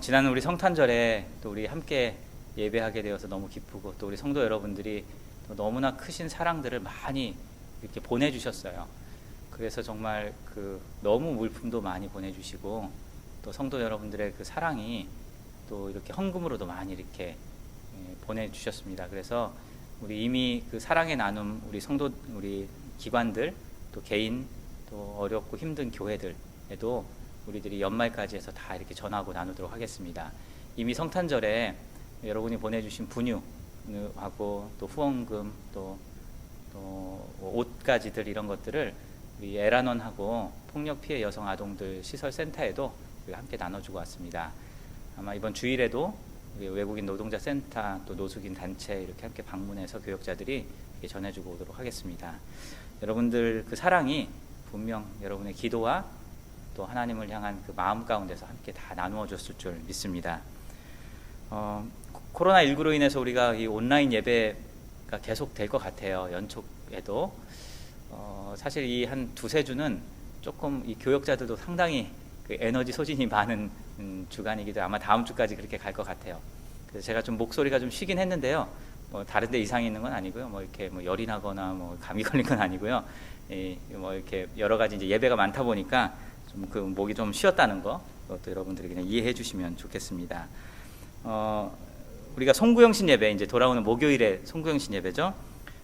지난 우리 성탄절에 또 우리 함께 예배하게 되어서 너무 기쁘고 또 우리 성도 여러분들이 또 너무나 크신 사랑들을 많이 이렇게 보내주셨어요. 그래서 정말 너무 물품도 많이 보내주시고 또 성도 여러분들의 그 사랑이 또 이렇게 헌금으로도 많이 이렇게 보내주셨습니다. 그래서 우리 이미 그 사랑의 나눔 우리 성도 우리 기관들 또 개인 또 어렵고 힘든 교회들에도 우리들이 연말까지 해서 다 이렇게 전하고 나누도록 하겠습니다. 이미 성탄절에 여러분이 보내주신 분유하고 또 후원금 또 옷가지들 이런 것들을 우리 에라논하고 폭력 피해 여성 아동들 시설 센터에도 함께 나눠주고 왔습니다. 아마 이번 주일에도 우리 외국인 노동자 센터 또 노숙인 단체 이렇게 함께 방문해서 교역자들이 전해주고 오도록 하겠습니다. 여러분들 그 사랑이 분명 여러분의 기도와 또 하나님을 향한 그 마음 가운데서 함께 다 나누어 줬을 줄 믿습니다. 코로나19로 인해서 우리가 이 온라인 예배가 계속 될 것 같아요. 연초에도. 사실 이 한 두세 주는 조금 이 교역자들도 상당히 그 에너지 소진이 많은 주간이기도 아마 다음 주까지 그렇게 갈 것 같아요. 그래서 제가 좀 목소리가 좀 쉬긴 했는데요. 뭐 다른 데 이상이 있는 건 아니고요. 뭐 이렇게 뭐 열이 나거나 뭐 감기 걸린 건 아니고요. 뭐 이렇게 여러 가지 이제 예배가 많다 보니까 좀 그 목이 좀 쉬었다는 거, 그것도 여러분들이 그냥 이해해 주시면 좋겠습니다. 우리가 송구영신 예배 이제 돌아오는 목요일에 송구영신 예배죠.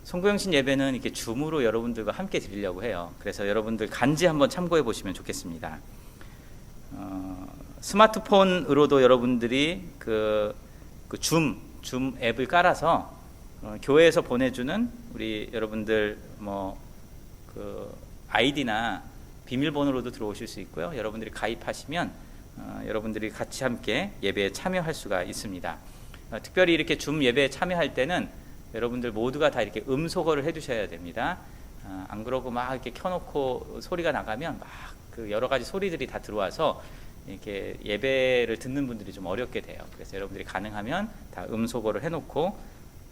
송구영신 예배는 이렇게 줌으로 여러분들과 함께 드리려고 해요. 그래서 여러분들 간지 한번 참고해 보시면 좋겠습니다. 스마트폰으로도 여러분들이 줌 앱을 깔아서 교회에서 보내주는 우리 여러분들 아이디나 비밀번호로도 들어오실 수 있고요. 여러분들이 가입하시면 여러분들이 같이 함께 예배에 참여할 수가 있습니다. 특별히 이렇게 줌 예배에 참여할 때는 여러분들 모두가 다 이렇게 음소거를 해두셔야 됩니다. 안 그러고 막 이렇게 켜놓고 소리가 나가면 막 그 여러 가지 소리들이 다 들어와서 이렇게 예배를 듣는 분들이 좀 어렵게 돼요. 그래서 여러분들이 가능하면 다 음소거를 해놓고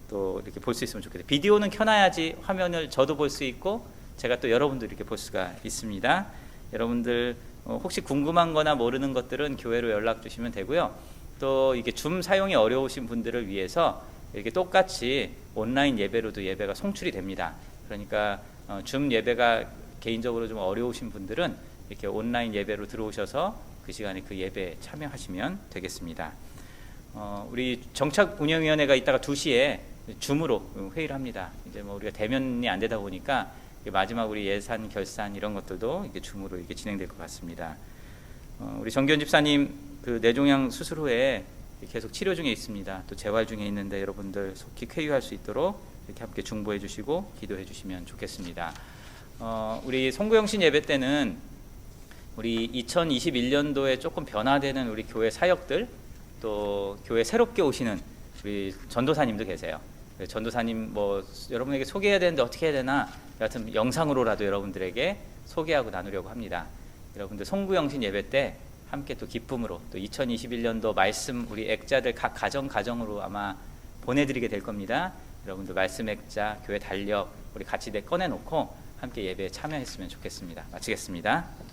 또 이렇게 볼 수 있으면 좋겠어요. 비디오는 켜놔야지 화면을 저도 볼 수 있고 제가 또 여러분들 이렇게 볼 수가 있습니다. 여러분들 혹시 궁금한 거나 모르는 것들은 교회로 연락 주시면 되고요. 또 이게 줌 사용이 어려우신 분들을 위해서 이렇게 똑같이 온라인 예배로도 예배가 송출이 됩니다. 그러니까 줌 예배가 개인적으로 좀 어려우신 분들은 이렇게 온라인 예배로 들어오셔서 그 시간에 그 예배에 참여하시면 되겠습니다. 우리 정착운영위원회가 이따가 2시에 줌으로 회의를 합니다. 이제 우리가 대면이 안 되다 보니까 마지막 우리 예산 결산 이런 것들도 이게 줌으로 이렇게 진행될 것 같습니다. 우리 정기현 집사님 그 뇌종양 수술 후에 계속 치료 중에 있습니다. 또 재활 중에 있는데 여러분들 속히 쾌유할 수 있도록 이렇게 함께 중보해 주시고 기도해 주시면 좋겠습니다. 우리 송구영신 예배 때는 우리 2021년도에 조금 변화되는 우리 교회 사역들, 또 교회 새롭게 오시는 우리 전도사님도 계세요. 전도사님 여러분에게 소개해야 되는데 어떻게 해야 되나, 여하튼 영상으로라도 여러분들에게 소개하고 나누려고 합니다. 여러분들 송구영신 예배 때 함께 또 기쁨으로 또 2021년도 말씀 우리 액자들 각 가정으로 아마 보내드리게 될 겁니다. 여러분들 말씀 액자, 교회 달력 우리 같이 꺼내놓고 함께 예배에 참여했으면 좋겠습니다. 마치겠습니다.